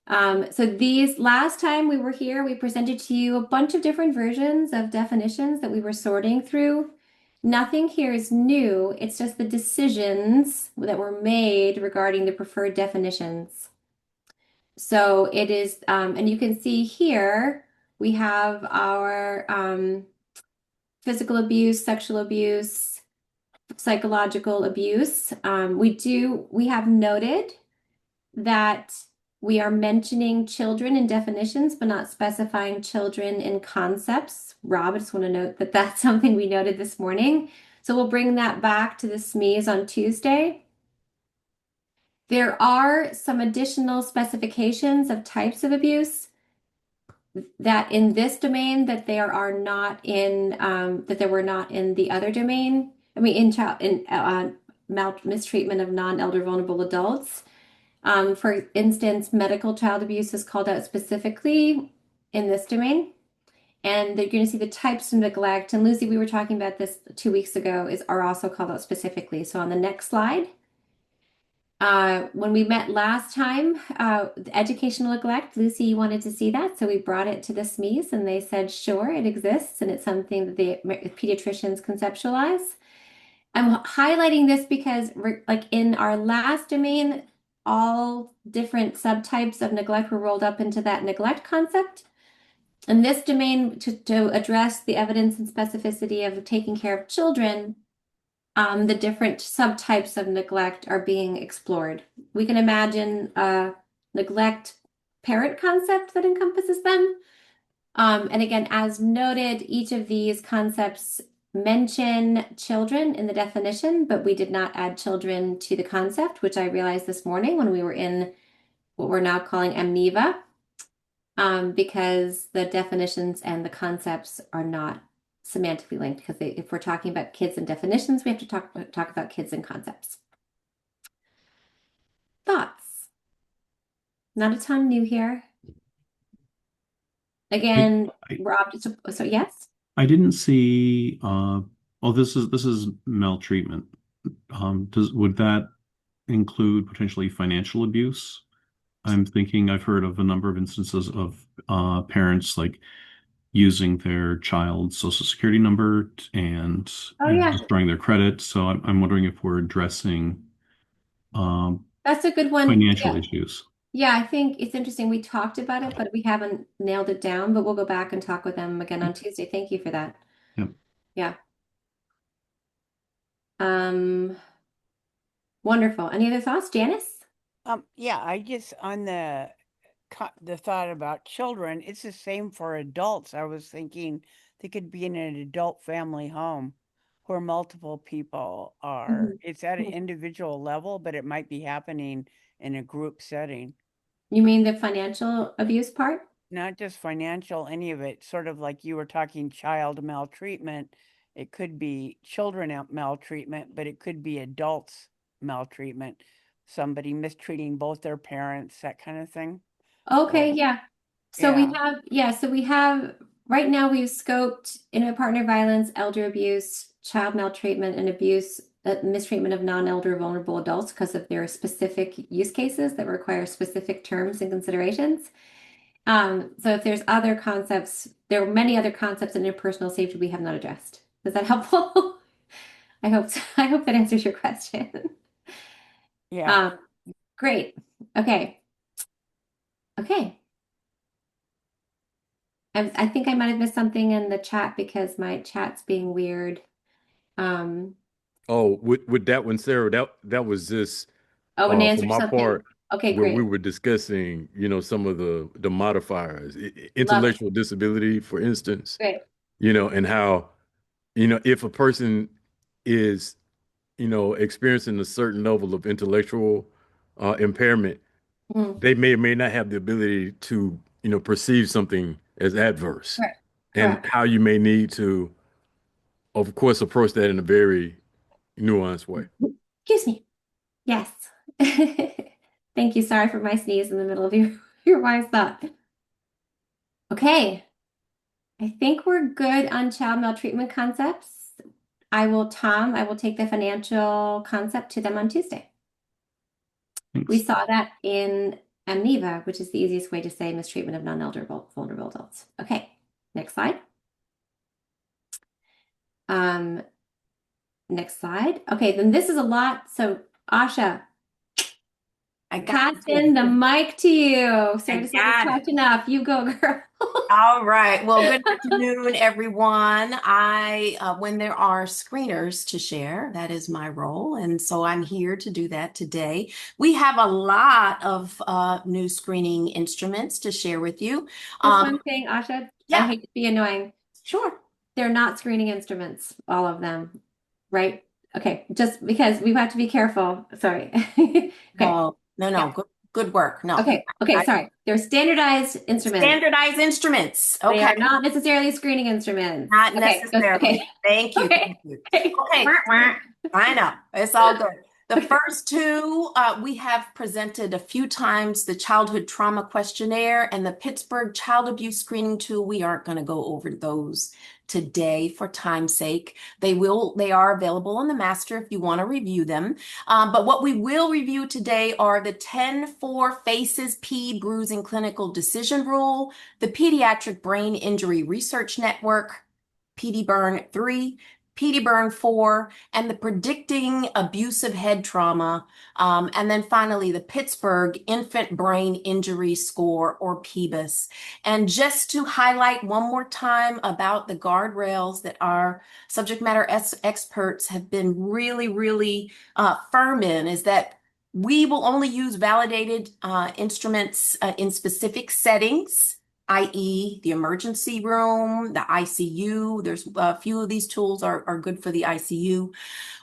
So these last time we were here, we presented to you a bunch of different versions of definitions that we were sorting through. Nothing here is new. It's just the decisions that were made regarding the preferred definitions. So it is, and you can see here, we have our physical abuse, sexual abuse, psychological abuse. We have noted that we are mentioning children in definitions, but not specifying children in concepts. Rob, I just want to note that that's something we noted this morning. So we'll bring that back to the SMEs on Tuesday. There are some additional specifications of types of abuse that in this domain that there are not in that there were not in the other domain. I mean, mistreatment of non-elder vulnerable adults. For instance, medical child abuse is called out specifically in this domain. And they're going to see the types of neglect. And Lucy, we were talking about this 2 weeks ago, are also called out specifically. So on the next slide, when we met last time, the educational neglect, Lucy, you wanted to see that. So we brought it to the SMEs and they said, sure, it exists. And it's something that the pediatricians conceptualize. I'm highlighting this because like in our last domain, all different subtypes of neglect were rolled up into that neglect concept. In this domain, to address the evidence and specificity of taking care of children, the different subtypes of neglect are being explored. We can imagine a neglect parent concept that encompasses them. And again, as noted, each of these concepts mention children in the definition, but we did not add children to the concept, which I realized this morning when we were in what we're now calling MNEVA, because the definitions and the concepts are not semantically linked. Because if we're talking about kids and definitions, we have to talk about kids and concepts. Thoughts? Not a ton new here. Again, Rob, so yes? I didn't see, this is maltreatment. Would that include potentially financial abuse? I'm thinking I've heard of a number of instances of parents like using their child's social security number and Oh, yeah. destroying their credit. So I'm wondering if we're addressing That's a good one. financial Yeah. issues. Yeah, I think it's interesting. We talked about it, but we haven't nailed it down, but we'll go back and talk with them again on Tuesday. Thank you for that. Yep. Yeah. Wonderful. Any other thoughts, Janice? Yeah, I just on the thought about children, it's the same for adults. I was thinking they could be in an adult family home where multiple people are. It's at an individual level, but it might be happening in a group setting. You mean the financial abuse part? Not just financial, any of it, sort of like you were talking child maltreatment. It could be children maltreatment, but it could be adults maltreatment. Somebody mistreating both their parents, that kind of thing. Okay, yeah. So we Yeah. have right now we've scoped intimate partner violence, elder abuse, child maltreatment, and abuse, mistreatment of non-elder vulnerable adults because of their specific use cases that require specific terms and considerations. So if there's other concepts, there are many other concepts in interpersonal safety we have not addressed. Is that helpful? I hope that answers your question. Yeah. Great. Okay. I think I might have missed something in the chat because my chat's being weird. Oh, with that one, Sarah, that was just Oh, an for answer my something. part Okay, where we great. were discussing, some of the modifiers, Love it. intellectual disability, for instance, Great. and how, if a person is, experiencing a certain level of intellectual impairment, Mhm. they may or may not have the ability to, perceive something as adverse, Correct. and Correct. how you may need to, of course, approach that in a very nuanced way. Excuse me. Yes. Thank you. Sorry for my sneeze in the middle of your wise thought. Okay. I think we're good on child maltreatment concepts. I will take the financial concept to them on Tuesday. Thanks. We saw that in MNEVA, which is the easiest way to say mistreatment of non-elder vulnerable adults. Okay, next slide. Next slide. Okay, then this is a lot. So Asha, I got Passing the you. mic to you. I Sarah just got it. talked enough. You go, girl. All right. Well, good afternoon, everyone. When there are screeners to share, that is my role. And so I'm here to do that today. We have a lot of new screening instruments to share with you. Just one thing, Asha. I Yeah, hate to be annoying. sure. They're not screening instruments, all of them, right? Okay, just because we have to be careful. Sorry. Okay. No, Yeah. good work. No. Okay. Sorry. They're standardized instruments. Standardized instruments. They Okay. are not necessarily screening instruments. Not Okay. necessarily. Okay. Thank you. Okay. Thank you. Okay. I know. It's all good. The Okay. first two, we have presented a few times, the Childhood Trauma Questionnaire and the Pittsburgh Child Abuse Screening Tool. We aren't going to go over those today for time's sake. They are available on the master if you want to review them. But what we will review today are the 10-4 FACES P Bruising Clinical Decision Rule, the Pediatric Brain Injury Research Network, PD-Burn 3, PD-Burn 4, and the Predicting Abusive Head Trauma, and then finally the Pittsburgh Infant Brain Injury Score, or PEBIS. And just to highlight one more time about the guardrails that our subject matter experts have been really firm in, is that we will only use validated instruments in specific settings, i.e. the emergency room, the ICU. There's a few of these tools are good for the ICU.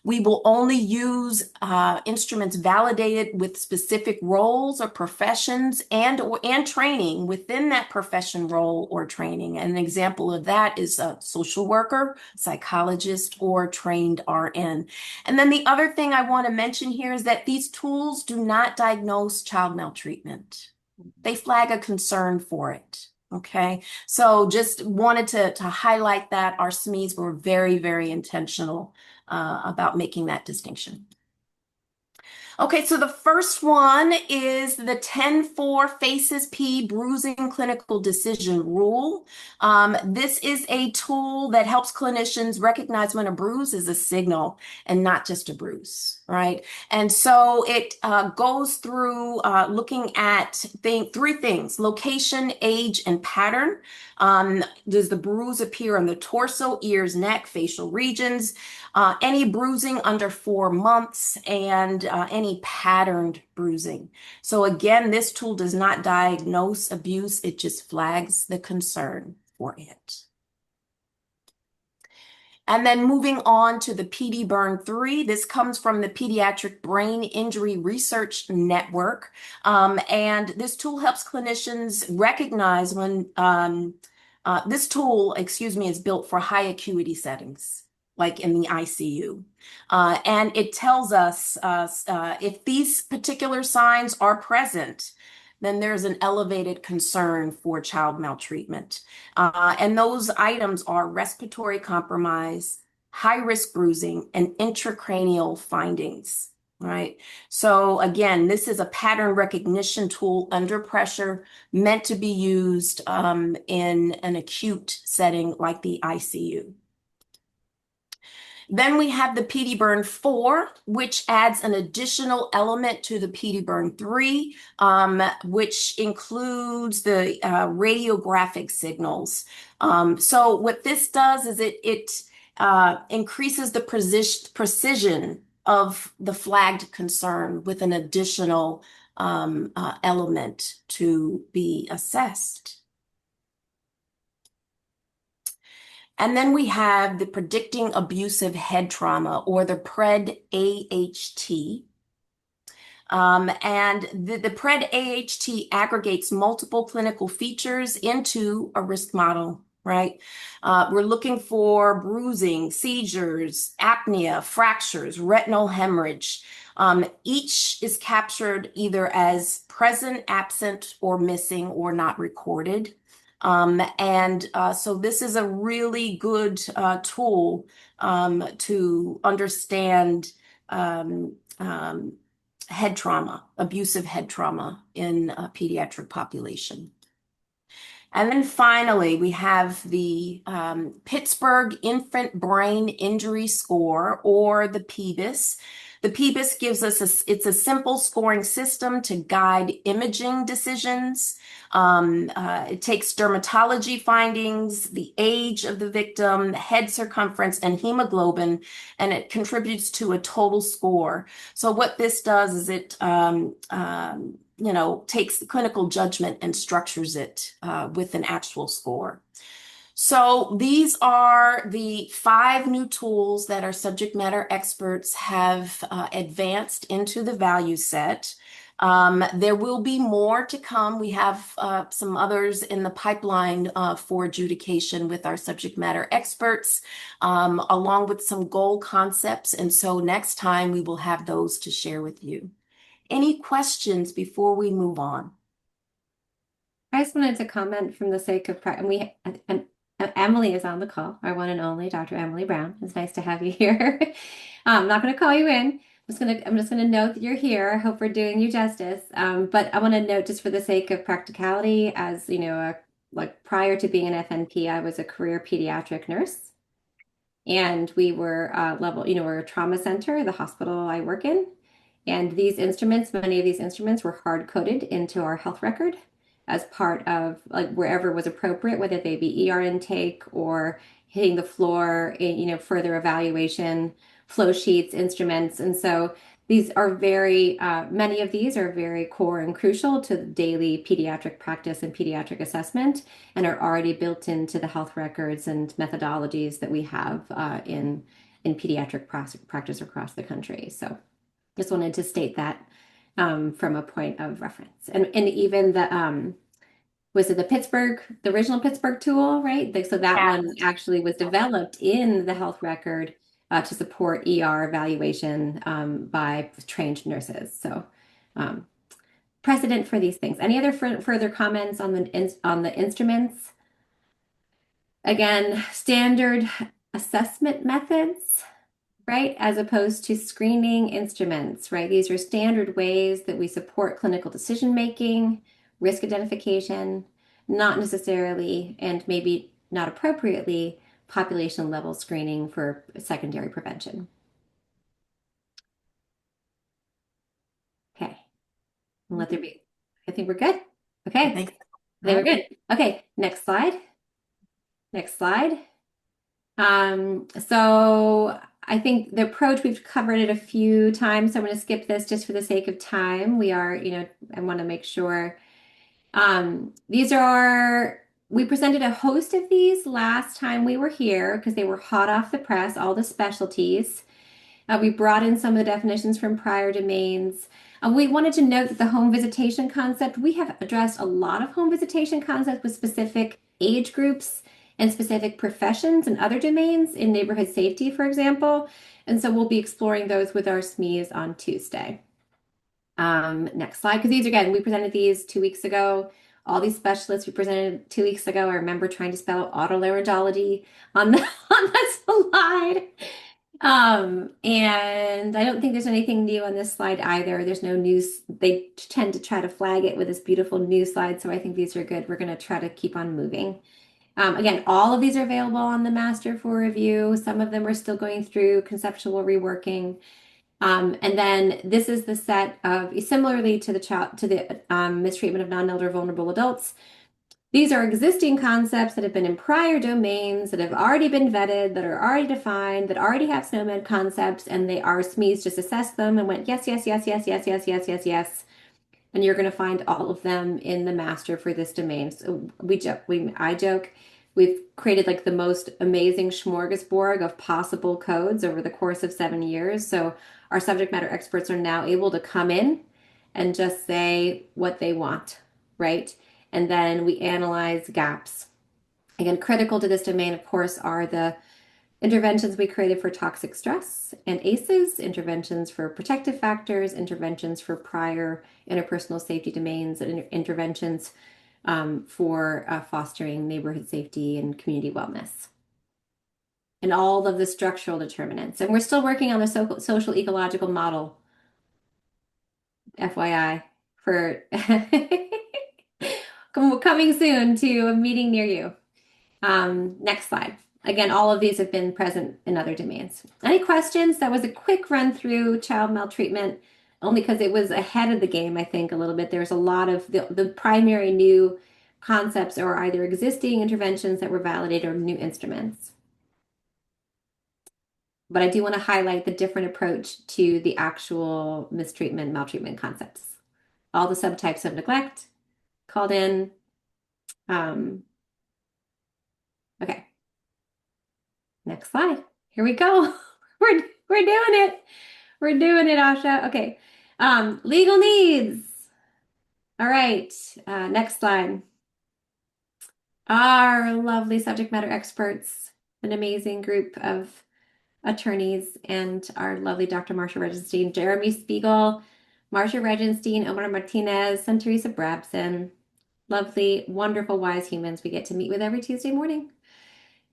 We will only use instruments validated with specific roles or professions and training within that profession, role, or training. And an example of that is a social worker, psychologist, or trained RN. And then the other thing I want to mention here is that these tools do not diagnose child maltreatment. They flag a concern for it. Okay, so just wanted to highlight that our SMEs were very intentional about making that distinction. Okay, so the first one is the 10-4 FACES P Bruising Clinical Decision Rule. This is a tool that helps clinicians recognize when a bruise is a signal and not just a bruise, right? And so it goes through looking at three things: location, age, and pattern. Does the bruise appear on the torso, ears, neck, facial regions? Any bruising under 4 months, and any patterned bruising. So again, this tool does not diagnose abuse, it just flags the concern for it. And then moving on to the PD-Burn 3, this comes from the Pediatric Brain Injury Research Network. And this tool helps clinicians recognize when, this tool, is built for high acuity settings, like in the ICU. And it tells us if these particular signs are present, then there's an elevated concern for child maltreatment. And those items are respiratory compromise, high-risk bruising, and intracranial findings, right? So again, this is a pattern recognition tool under pressure meant to be used in an acute setting like the ICU. Then we have the PD-Burn 4, which adds an additional element to the PD-Burn 3, which includes the radiographic signals. So what this does is it increases the precision of the flagged concern with an additional element to be assessed. And then we have the Predicting Abusive Head Trauma, or the PRED-AHT. And the PRED-AHT aggregates multiple clinical features into a risk model, right? We're looking for bruising, seizures, apnea, fractures, retinal hemorrhage. Each is captured either as present, absent, or missing, or not recorded. So this is a really good tool to understand head trauma, abusive head trauma in a pediatric population. And then finally, we have the Pittsburgh Infant Brain Injury Score, or the PEBIS. The PBIS gives us it's a simple scoring system to guide imaging decisions. It takes dermatology findings, the age of the victim, head circumference, and hemoglobin, and it contributes to a total score. So what this does is it takes the clinical judgment and structures it with an actual score. So these are the 5 new tools that our subject matter experts have advanced into the value set. There will be more to come. We have some others in the pipeline for adjudication with our subject matter experts, along with some goal concepts. And so next time we will have those to share with you. Any questions before we move on? I just wanted to comment from the sake of and Emily is on the call, our one and only Dr. Emily Brown. It's nice to have you here. I'm not going to call you in. I'm just going to note that you're here. I hope we're doing you justice. But I want to note, just for the sake of practicality, as you know, like prior to being an FNP, I was a career pediatric nurse, and we were we're a trauma center, the hospital I work in, and many of these instruments were hard coded into our health record as part of like wherever was appropriate, whether they be ER intake or hitting the floor, further evaluation, flow sheets, instruments. And so these are many of these are very core and crucial to the daily pediatric practice and pediatric assessment, and are already built into the health records and methodologies that we have in pediatric practice across the country. So just wanted to state that from a point of reference. And even was it the original Pittsburgh tool, right? So that one actually was developed in the health record to support ER evaluation by trained nurses. So precedent for these things. Any other further comments on the instruments? Again, standard assessment methods, right? As opposed to screening instruments, right? These are standard ways that we support clinical decision making, risk identification, not necessarily, and maybe not appropriately, population level screening for secondary prevention. Okay. Let there be. I think we're good. Okay. Thanks. I think we're good. Okay. Next slide. Next slide. So I think the approach, we've covered it a few times, so I'm going to skip this just for the sake of time. I want to make sure. We presented a host of these last time we were here because they were hot off the press, all the specialties. We brought in some of the definitions from prior domains. We wanted to note that the home visitation concept, we have addressed a lot of home visitation concepts with specific age groups and specific professions and other domains in neighborhood safety, for example. And so we'll be exploring those with our SMEs on Tuesday. Next slide, because these, again, we presented these 2 weeks ago. All these specialists we presented 2 weeks ago. I remember trying to spell otolaryngology on the slide. And I don't think there's anything new on this slide either. There's no news. They tend to try to flag it with this beautiful new slide. So I think these are good. We're going to try to keep on moving. Again, all of these are available on the master for review. Some of them are still going through conceptual reworking. And then this is the set of, similarly to the mistreatment of non-elder vulnerable adults. These are existing concepts that have been in prior domains, that have already been vetted, that are already defined, that already have SNOMED concepts, and our SMEs just assessed them and went, yes, yes, yes, yes, yes, yes, yes, yes, yes. And you're going to find all of them in the master for this domain. So I joke, we've created like the most amazing smorgasbord of possible codes over the course of 7 years. So our subject matter experts are now able to come in and just say what they want, right? And then we analyze gaps. Again, critical to this domain, of course, are the interventions we created for toxic stress and ACEs, interventions for protective factors, interventions for prior interpersonal safety domains, and interventions for fostering neighborhood safety and community wellness. And all of the structural determinants. And we're still working on the social ecological model, FYI, for coming soon to a meeting near you. Next slide. again, all of these have been present in other domains. Any questions? That was a quick run through child maltreatment, only because it was ahead of the game, I think, a little bit. There's a lot of the primary new concepts are either existing interventions that were validated or new instruments. But I do want to highlight the different approach to the actual mistreatment, maltreatment concepts. All the subtypes of neglect called in. Okay. Next slide. Here we go. We're doing it. We're doing it, Asha. Okay. Legal needs. All right. Next slide. Our lovely subject matter experts, an amazing group of attorneys, and our lovely Dr. Marcia Regenstein, Jeremy Spiegel, Marcia Regenstein, Omar Martinez, and Teresa Brabson. Lovely, wonderful, wise humans we get to meet with every Tuesday morning.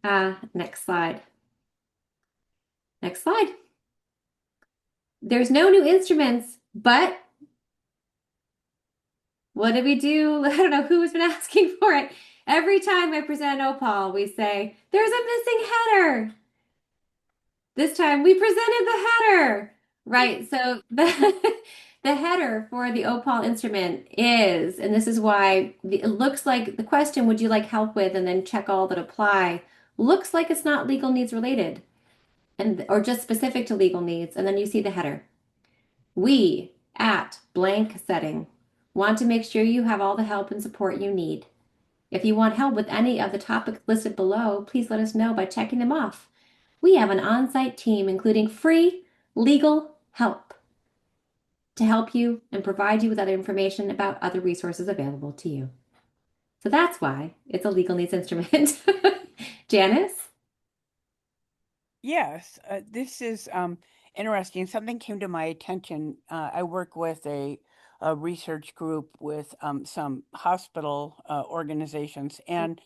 Next slide. Next slide. There's no new instruments, but what do we do? I don't know who's been asking for it. Every time I present OPAL, we say, there's a missing header. This time we presented the header, right? So the header for the OPAL instrument is, and this is why it looks like the question, would you like help with, and then check all that apply, looks like it's not legal needs related and or just specific to legal needs. And then you see the header. We at blank setting want to make sure you have all the help and support you need. If you want help with any of the topics listed below, please let us know by checking them off. We have an on-site team including free legal help to help you and provide you with other information about other resources available to you. So that's why it's a legal needs instrument. Janice? Yes, this is interesting. Something came to my attention. I work with a research group with some hospital organizations, and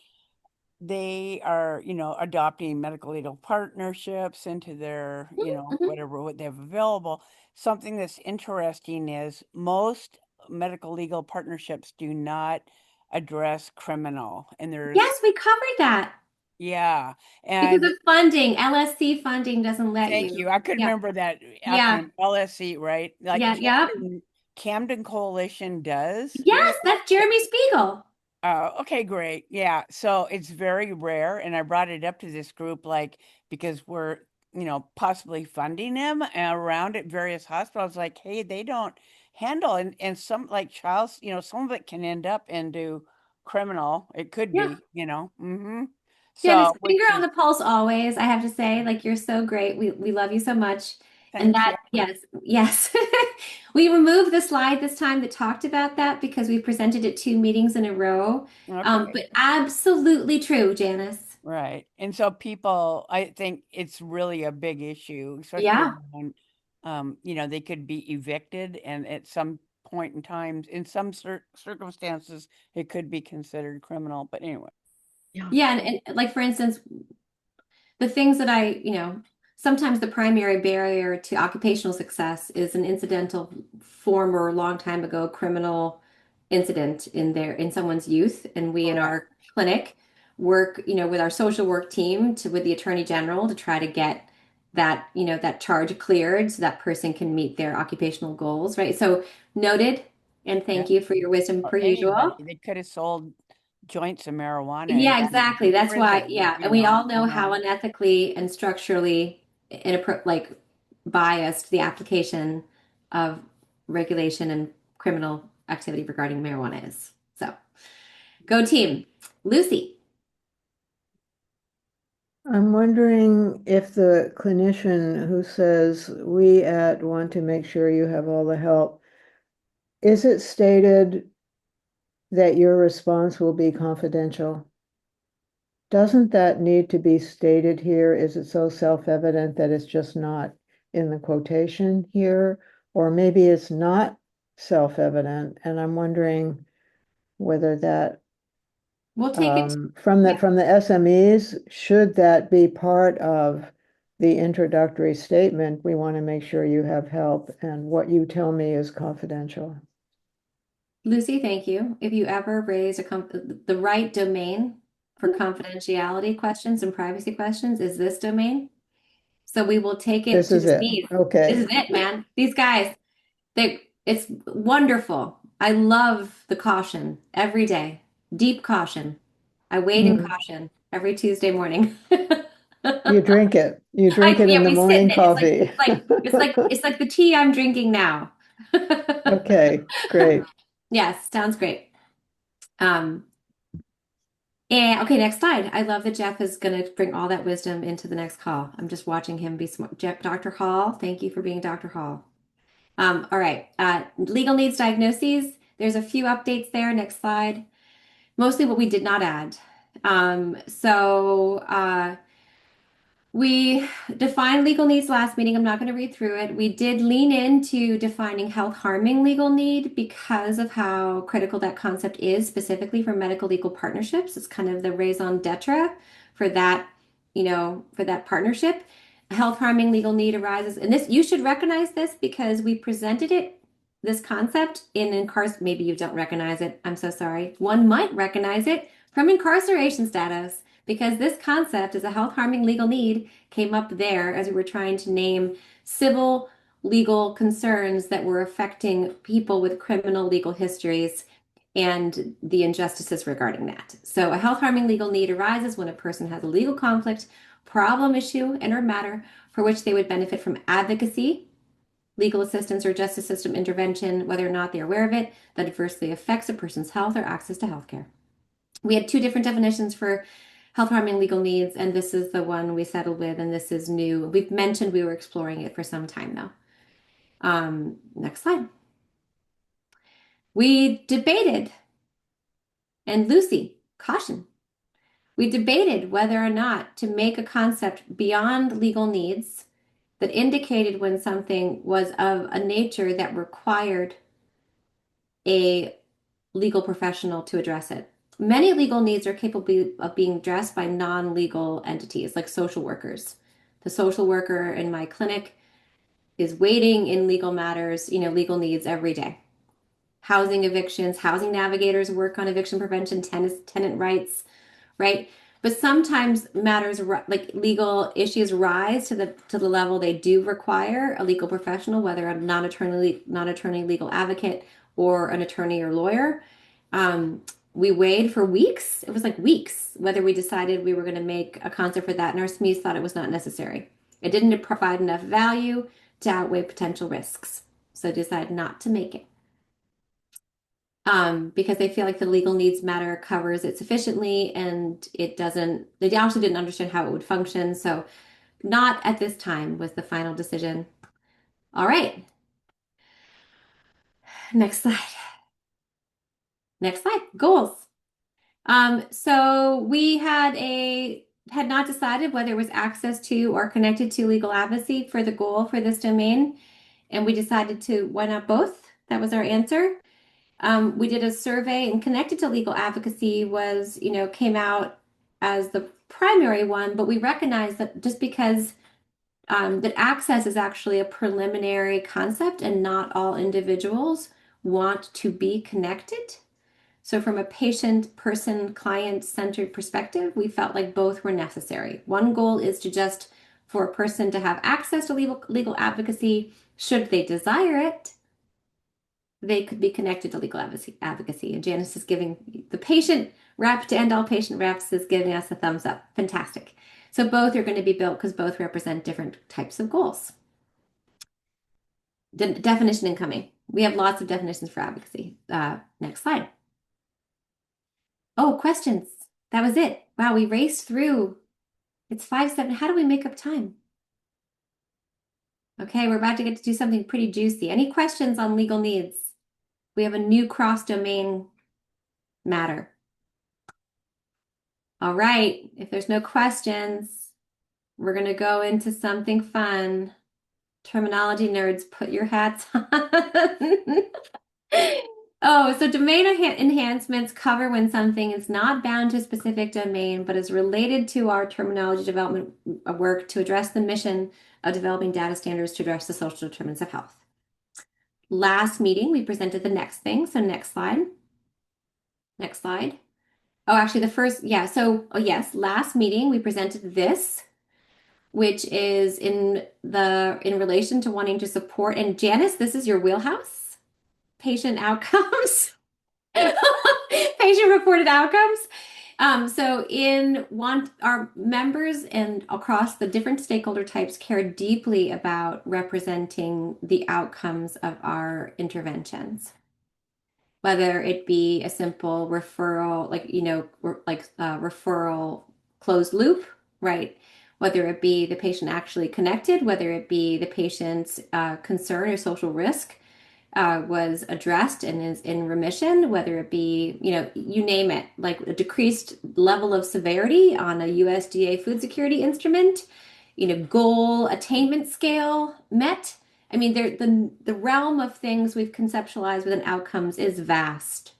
they are, adopting medical legal partnerships into their, whatever what they have available. Something that's interesting is most medical legal partnerships do not address criminal, and there's Yes, we covered that. yeah, Because and of funding, LSC funding doesn't let thank you. you. I could Yeah, remember that yeah, acronym LSC, right? Like yeah, yeah. Camden Coalition does. Yes, that's Jeremy Spiegel. Oh, okay, great. Yeah. So it's very rare. And I brought it up to this group, like, because we're, possibly funding them around at various hospitals. Like, hey, they don't handle, and some like child's, some of it can end up into criminal. It could Yeah. be, mm-hmm. Janice, So, which finger on is, the pulse always, I have to say, like you're so great. We love you so much. And thank you. that, yes, yes. We removed the slide this time that talked about that because we presented it 2 meetings in a row. Okay. But absolutely true, Janice. Right. And so people, I think it's really a big issue, especially Yeah. when, they could be evicted, and at some point in time, in some circumstances, it could be considered criminal. But anyway. Yeah, and like for instance, the things that sometimes the primary barrier to occupational success is an incidental former long time ago criminal incident in someone's youth. And we in our clinic work, with our social work team with the Attorney General to try to get that, that charge cleared so that person can meet their occupational goals, right? So noted, and thank you for your wisdom per usual. Anybody, they could have sold joints of marijuana. Yeah, exactly. That's why, prison, yeah. And we all know how unethically and structurally biased the application of regulation and criminal activity regarding marijuana is. So, go team. Lucy. I'm wondering if the clinician who says we want to make sure you have all the help, is it stated that your response will be confidential? Doesn't that need to be stated here? Is it so self-evident that it's just not in the quotation here? Or maybe it's not self-evident, and I'm wondering whether that We'll take it. from the SMEs, should that be part of the introductory statement? We want to make sure you have help, and what you tell me is confidential. Lucy, thank you. If you ever raise the right domain for confidentiality questions and privacy questions is this domain. So we will take it This to is the it. Sneeze. Okay. This is it, man. These guys, it's wonderful. I love the caution every day. Deep caution. I wade in Mm. caution every Tuesday morning. You drink it. You drink it Yeah, in the we sit in morning it. coffee. It's like the tea I'm drinking now. Okay, great. Yes, sounds great. And okay, next slide. I love that Jeff is going to bring all that wisdom into the next call. I'm just watching him be smart. Jeff, Dr. Hall, thank you for being Dr. Hall. All right, legal needs diagnoses. There's a few updates there. Next slide. Mostly what we did not add. We defined legal needs last meeting. I'm not going to read through it. We did lean into defining health harming legal need because of how critical that concept is, specifically for medical legal partnerships. It's kind of the raison d'etre for that, for that partnership. Health harming legal need arises, and this you should recognize this because we presented it, this concept in maybe you don't recognize it. I'm so sorry. One might recognize it from incarceration status, because this concept as a health harming legal need came up there as we were trying to name civil legal concerns that were affecting people with criminal legal histories and the injustices regarding that. So a health harming legal need arises when a person has a legal conflict, problem, issue, and or matter for which they would benefit from advocacy, legal assistance, or justice system intervention, whether or not they're aware of it, that adversely affects a person's health or access to healthcare. We had two different definitions for health harming legal needs, and this is the one we settled with, and this is new. We've mentioned we were exploring it for some time though. Next slide. We debated, and Lucy, caution. We debated whether or not to make a concept beyond legal needs that indicated when something was of a nature that required a legal professional to address it. Many legal needs are capable of being addressed by non-legal entities like social workers. The social worker in my clinic is waiting in legal matters, legal needs every day. Housing evictions, housing navigators work on eviction prevention, tenant rights, right? But sometimes matters like legal issues rise to the level they do require a legal professional, whether a non-attorney legal advocate or an attorney or lawyer. We weighed for weeks. It was like weeks whether we decided we were going to make a concept for that, and our SMEs thought it was not necessary. It didn't provide enough value to outweigh potential risks, so decided not to make it. Because they feel like the legal needs matter covers it sufficiently, and it doesn't. They also didn't understand how it would function, so not at this time was the final decision. All right. Next slide. Next slide. Goals. So we had not decided whether it was access to or connected to legal advocacy for the goal for this domain, and we decided to why not both? That was our answer. We did a survey, and connected to legal advocacy was, came out as the primary one, but we recognize that just because that access is actually a preliminary concept and not all individuals want to be connected. So from a patient, person, client-centered perspective, we felt like both were necessary. One goal is for a person to have access to legal advocacy. Should they desire it, they could be connected to legal advocacy. And Janice is giving the patient rep to end all patient reps is giving us a thumbs up. Fantastic. So both are going to be built because both represent different types of goals. Definition incoming. We have lots of definitions for advocacy. Next slide. Oh, questions. That was it. Wow, we raced through. It's 5:07. How do we make up time? Okay, we're about to get to do something pretty juicy. Any questions on legal needs? We have a new cross-domain matter. All right, if there's no questions, we're going to go into something fun. Terminology nerds, put your hats on. Oh, so domain enhancements cover when something is not bound to a specific domain, but is related to our terminology development work to address the mission of developing data standards to address the social determinants of health. Last meeting, we presented the next thing. So next slide. Next slide. Oh, actually, the first, yeah. So, oh, yes, last meeting we presented this, which is in relation to wanting to support. And Janice, this is your wheelhouse, patient outcomes, patient reported outcomes. So in want our members and across the different stakeholder types care deeply about representing the outcomes of our interventions, whether it be a simple referral, like, referral closed loop, right? Whether it be the patient actually connected, whether it be the patient's concern or social risk was addressed and is in remission, whether it be, you name it, like a decreased level of severity on a USDA food security instrument, goal attainment scale met. I mean, the realm of things we've conceptualized within outcomes is vast.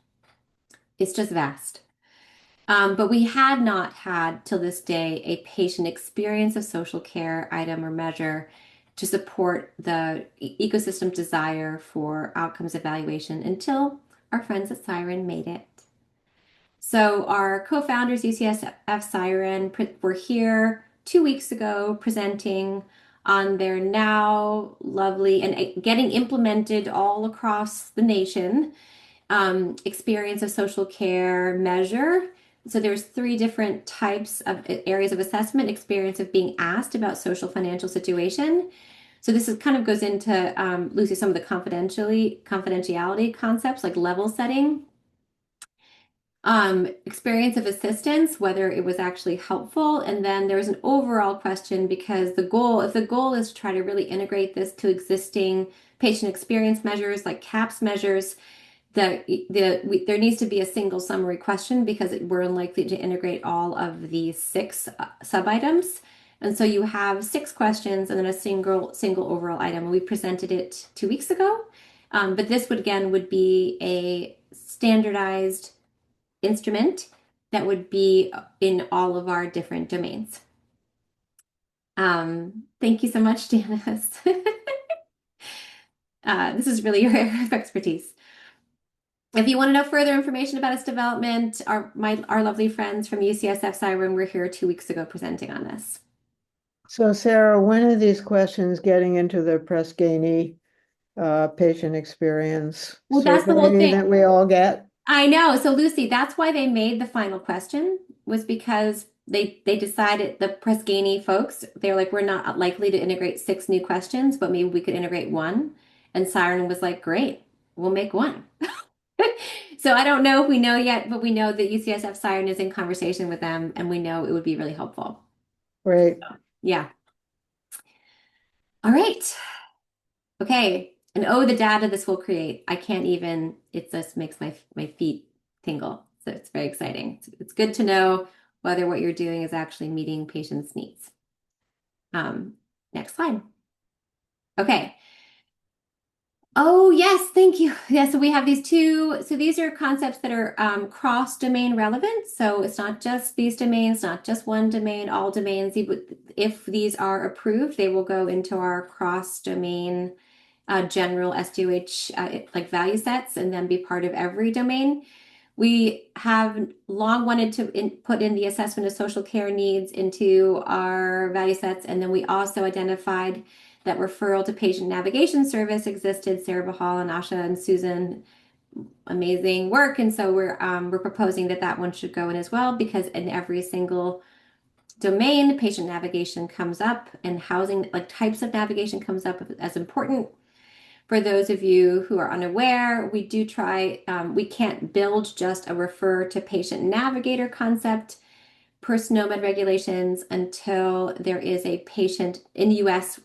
It's just vast. But we had not had till this day a patient experience of social care item or measure to support the ecosystem desire for outcomes evaluation until our friends at Siren made it. So our co-founders, UCSF Siren, were here 2 weeks ago presenting on their now lovely and getting implemented all across the nation experience of social care measure. So there's 3 different types of areas of assessment: experience of being asked about social financial situation. So this is kind of goes into Lucy, some of the confidentiality concepts like level setting, experience of assistance, whether it was actually helpful, and then there's an overall question because if the goal is to try to really integrate this to existing patient experience measures like CAHPS measures, there needs to be a single summary question because we're unlikely to integrate all of these 6 sub-items. And so you have 6 questions and then a single overall item. We presented it 2 weeks ago, but this would be a standardized instrument that would be in all of our different domains. Thank you so much, Janice. This is really your area of expertise. If you want to know further information about its development, our lovely friends from UCSF Siren were here 2 weeks ago presenting on this. So Sarah, when are these questions getting into the Press Ganey patient experience Well, that's the whole survey thing. that we all get? I know. So Lucy, that's why they made the final question, was because they decided, the Press Ganey folks, they're like, we're not likely to integrate 6 new questions, but maybe we could integrate 1. And Siren was like, great, we'll make 1. So I don't know if we know yet, but we know that UCSF Siren is in conversation with them, and we know it would be really helpful. Right. Yeah. All right. Okay. And oh, the data this will create. I can't even, it just makes my feet tingle. So it's very exciting. It's good to know whether what you're doing is actually meeting patients' needs. Next slide. Okay. Oh, yes, thank you. Yeah, so we have these 2. So these are concepts that are cross-domain relevant. So it's not just these domains, not just one domain, all domains. If these are approved, they will go into our cross-domain general SDOH like value sets and then be part of every domain. We have long wanted to put in the assessment of social care needs into our value sets, and then we also identified that referral to patient navigation service existed. Sarah Bahal and Asha and Susan, amazing work, and so we're proposing that one should go in as well, because in every single domain, patient navigation comes up, and housing, like types of navigation, comes up as important. For those of you who are unaware, we do try, we can't build just a refer to patient navigator concept per SNOMED regulations until there is a patient in US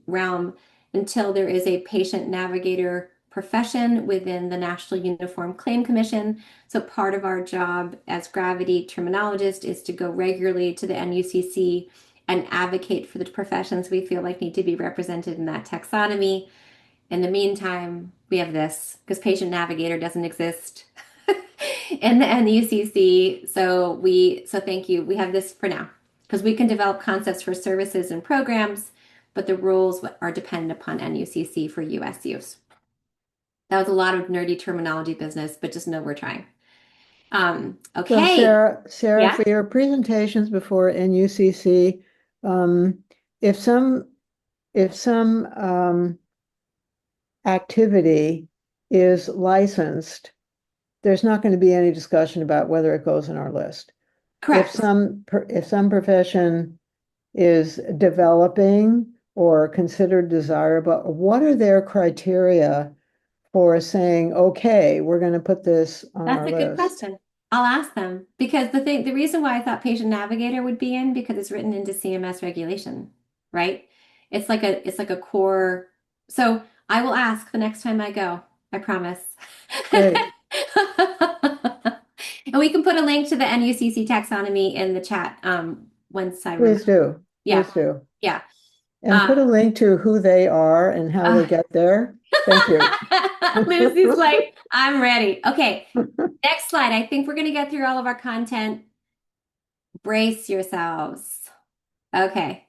realm, until there is a patient navigator profession within the National Uniform Claim Commission. So part of our job as Gravity terminologists is to go regularly to the NUCC and advocate for the professions we feel like need to be represented in that taxonomy. In the meantime, we have this because patient navigator doesn't exist in the NUCC. So thank you. We have this for now because we can develop concepts for services and programs, but the rules are dependent upon NUCC for US use. That was a lot of nerdy terminology business, but just know we're trying. So Okay. Sarah, Yeah. for your presentations before NUCC, if some activity is licensed, there's not going to be any discussion about whether it goes in our list. If Correct. if some profession is developing or considered desirable, what are their criteria for saying, okay, we're going to put this on That's our a good list? question. I'll ask them because the reason why I thought Patient Navigator would be in because it's written into CMS regulation, right? It's like a core. So I will ask the next time I go. I promise. Great. And we can put a link to the NUCC taxonomy in the chat once I Please remember. do. Yeah, Please do. yeah. And put a link to who they are and how they get there. Thank you. Lucy's like, I'm ready. Okay, next slide. I think we're going to get through all of our content. Brace yourselves. Okay.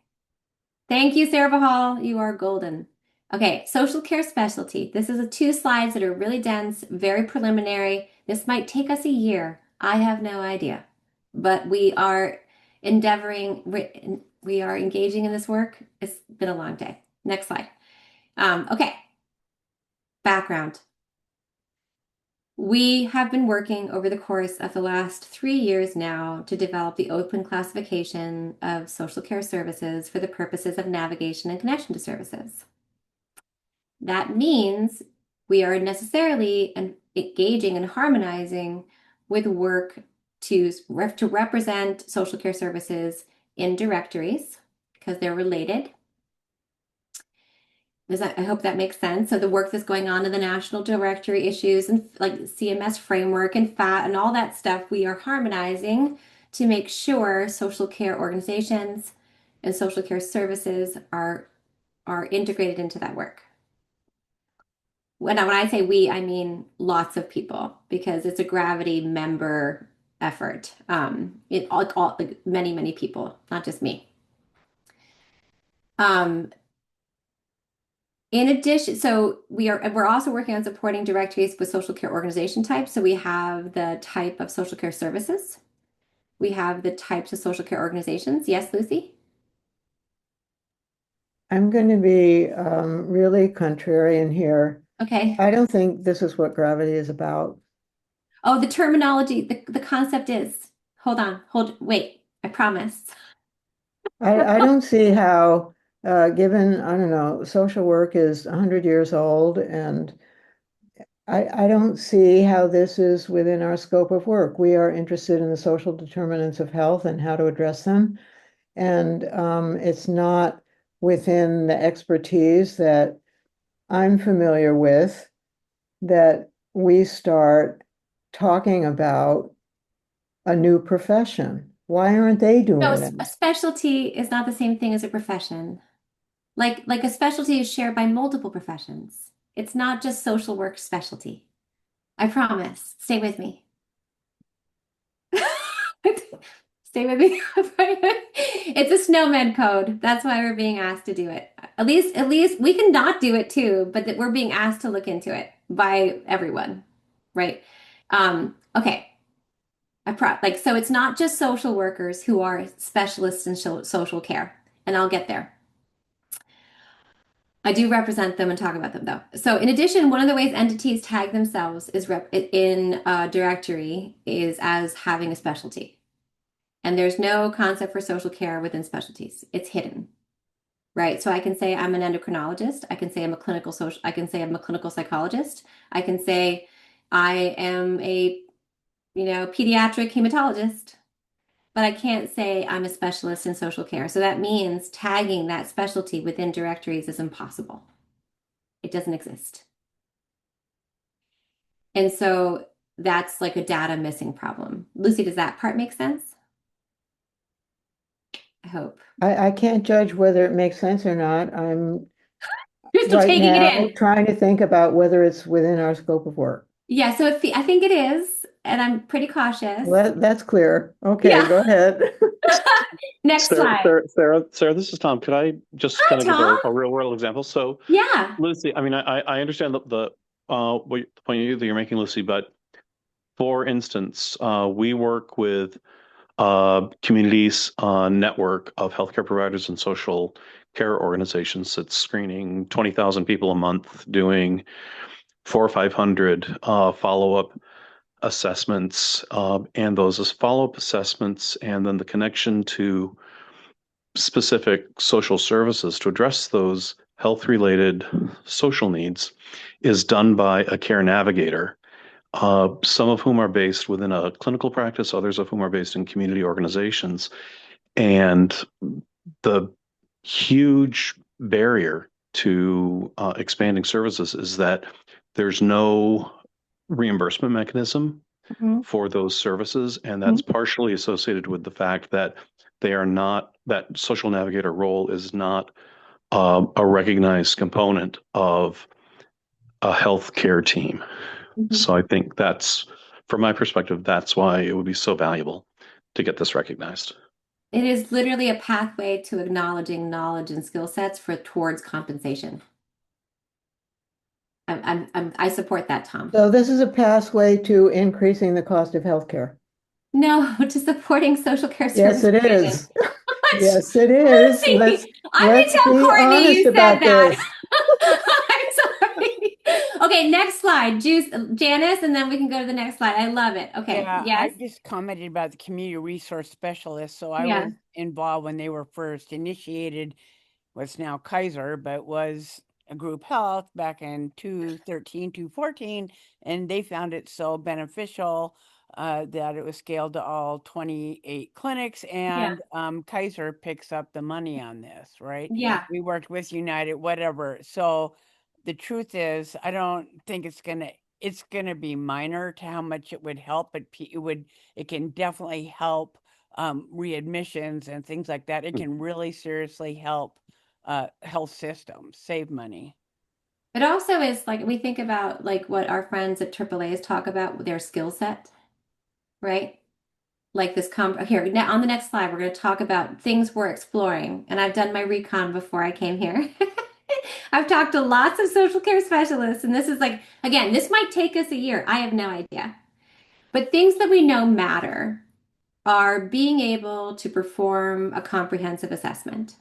Thank you, Sarah Bahal. You are golden. Okay, social care specialty. This is 2 slides that are really dense, very preliminary. This might take us a year. I have no idea. But we are endeavoring, we are engaging in this work. It's been a long day. Next slide. Okay. Background. We have been working over the course of the last 3 years now to develop the open classification of social care services for the purposes of navigation and connection to services. That means we are necessarily engaging and harmonizing with work to represent social care services in directories because they're related. I hope that makes sense. So the work that's going on in the national directory issues and like CMS framework and FAT and all that stuff, we are harmonizing to make sure social care organizations and social care services are integrated into that work. When I say we, I mean lots of people because it's a Gravity member effort. It all like many people, not just me. In addition, so we're also working on supporting directories with social care organization types. So we have the type of social care services. We have the types of social care organizations. Yes, Lucy? I'm going to be really contrarian here. Okay. I don't think this is what Gravity is about. Oh, the terminology, the concept is, wait, I promise. I don't see how, given, I don't know, social work is 100 years old, and I don't see how this is within our scope of work. We are interested in the social determinants of health and how to address them. And it's not within the expertise that I'm familiar with that we start talking about a new profession. Why aren't they doing No, it? a specialty is not the same thing as a profession. Like a specialty is shared by multiple professions. It's not just social work specialty. I promise. Stay with me. Stay with me. It's a snowman code. That's why we're being asked to do it. At least we can not do it too, but that we're being asked to look into it by everyone, right? Okay. So it's not just social workers who are specialists in social care, and I'll get there. I do represent them and talk about them though. So in addition, one of the ways entities tag themselves is in a directory is as having a specialty. And there's no concept for social care within specialties. It's hidden, right? So I can say I'm an endocrinologist. I can say I'm a clinical psychologist. I can say I am a, pediatric hematologist, but I can't say I'm a specialist in social care. So that means tagging that specialty within directories is impossible. It doesn't exist. And so that's like a data missing problem. Lucy, does that part make sense? I hope. I can't judge whether it makes sense or not. I'm You're still right taking now it in. trying to think about whether it's within our scope of work. Yeah, so I think it is, and I'm pretty cautious. Well, that's clear. Okay, Yeah. go ahead. Next slide. Sarah, this is Tom. Could I just Hi, kind of give Tom. a real world example? So, Yeah. Lucy, I mean, I understand the point of view that you're making, Lucy, but for instance, we work with communities network of healthcare providers and social care organizations that's screening 20,000 people a month, doing 400 or 500 follow-up assessments, and those as follow-up assessments, and then the connection to specific social services to address those health-related social needs is done by a care navigator, some of whom are based within a clinical practice, others of whom are based in community organizations. And the huge barrier to expanding services is that there's no reimbursement mechanism Mhm. for those services, and that's partially associated with the fact that they are not, that social navigator role is not a recognized component of a healthcare team. Mhm. So I think that's, from my perspective, that's why it would be so valuable to get this recognized. It is literally a pathway to acknowledging knowledge and skill sets for towards compensation. I support that, Tom. So this is a pathway to increasing the cost of healthcare. No, to supporting social care Yes, service it provision. is. Yes, it is. Lucy, Let's I let's can tell be Courtney honest you said about that. this. I'm sorry. Okay, next slide. Janice, and then we can go to the next slide. I love it. Okay, Yeah, yes. I just commented about the community resource specialist. So I Yeah. was involved when they were first initiated, what's now Kaiser, but was a group health back in 2013, 2014, and they found it so beneficial that it was scaled to all 28 clinics, and Kaiser picks up the money on this, right? Yeah. We worked with United, whatever. So the truth is, I don't think it's gonna be minor to how much it would help, but it can definitely help readmissions and things like that. It can really seriously help health systems save money. It also is like we think about like what our friends at AAA's talk about with their skill set, right? Like this here now on the next slide, we're going to talk about things we're exploring. And I've done my recon before I came here. I've talked to lots of social care specialists, and this is like, again, this might take us a year. I have no idea. But things that we know matter are being able to perform a comprehensive assessment.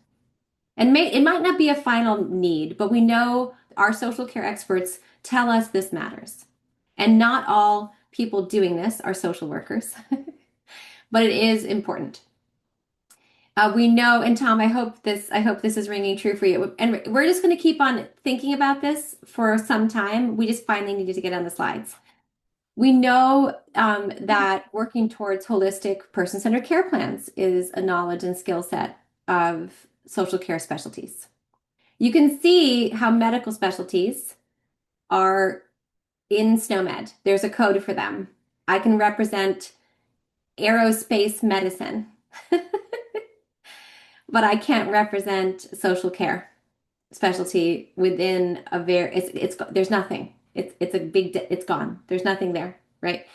And it might not be a final need, but we know our social care experts tell us this matters. And not all people doing this are social workers, but it is important. We know, and Tom, I hope this is ringing true for you. And we're just going to keep on thinking about this for some time. We just finally needed to get on the slides. We know that working towards holistic person-centered care plans is a knowledge and skill set of social care specialties. You can see how medical specialties are in SNOMED. There's a code for them. I can represent aerospace medicine, but I can't represent social care specialty within a there's nothing. It's gone. There's nothing there, right?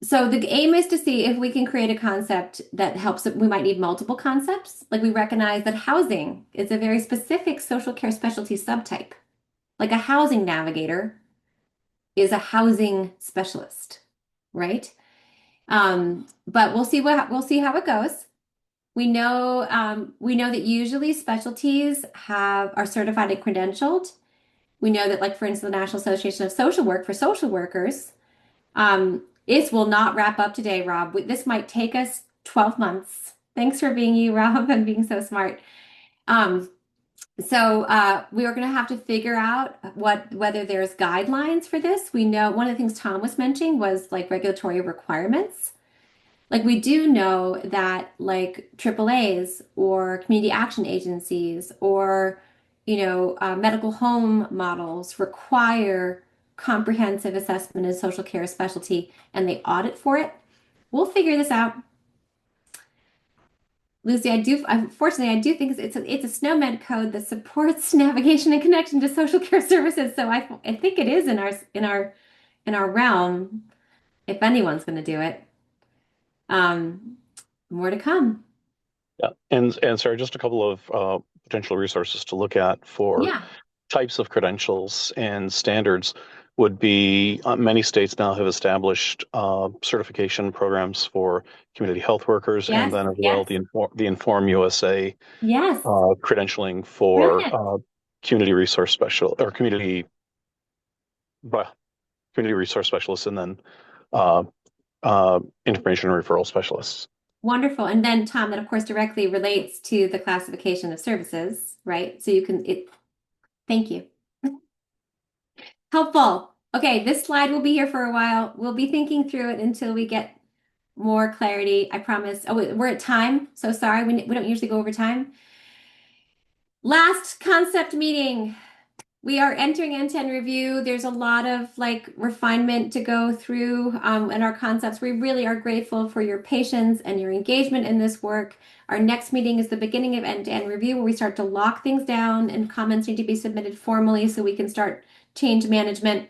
So the aim is to see if we can create a concept that helps. We might need multiple concepts. Like we recognize that housing is a very specific social care specialty subtype. Like a housing navigator is a housing specialist, right? But we'll see how it goes. We know that usually specialties are certified and credentialed. We know that, like for instance, the National Association of Social Work for social workers. This will not wrap up today, Rob. This might take us 12 months. Thanks for being you, Rob, and being so smart. So we are going to have to figure out whether there's guidelines for this. We know one of the things Tom was mentioning was like regulatory requirements. Like we do know that like AAA's or community action agencies or medical home models require comprehensive assessment in social care specialty, and they audit for it. We'll figure this out. Lucy, unfortunately, I do think it's a SNOMED code that supports navigation and connection to social care services. So I think it is in our realm, if anyone's going to do it. More to come. Yeah, and Sarah, just a couple of potential resources to look at for Yeah. types of credentials and standards. would be many states now have established certification programs for community health workers, and Yes, then as well yes, the Inform USA yes. credentialing for Brilliant. community resource special or community resource specialists, and then information and referral specialists. Wonderful. And then Tom, that of course directly relates to the classification of services, right? So you can thank you. Helpful. Okay, this slide will be here for a while. We'll be thinking through it until we get more clarity. I promise. Oh, we're at time. So sorry. We don't usually go over time. Last concept meeting. We are entering end-to-end review. There's a lot of like refinement to go through in our concepts. We really are grateful for your patience and your engagement in this work. Our next meeting is the beginning of end-to-end review, where we start to lock things down and comments need to be submitted formally so we can start change management.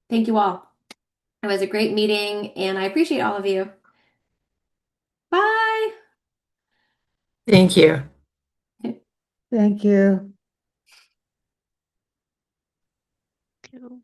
Thank you all. It was a great meeting and I appreciate all of you. Bye. Thank you. Thank you. Thank you.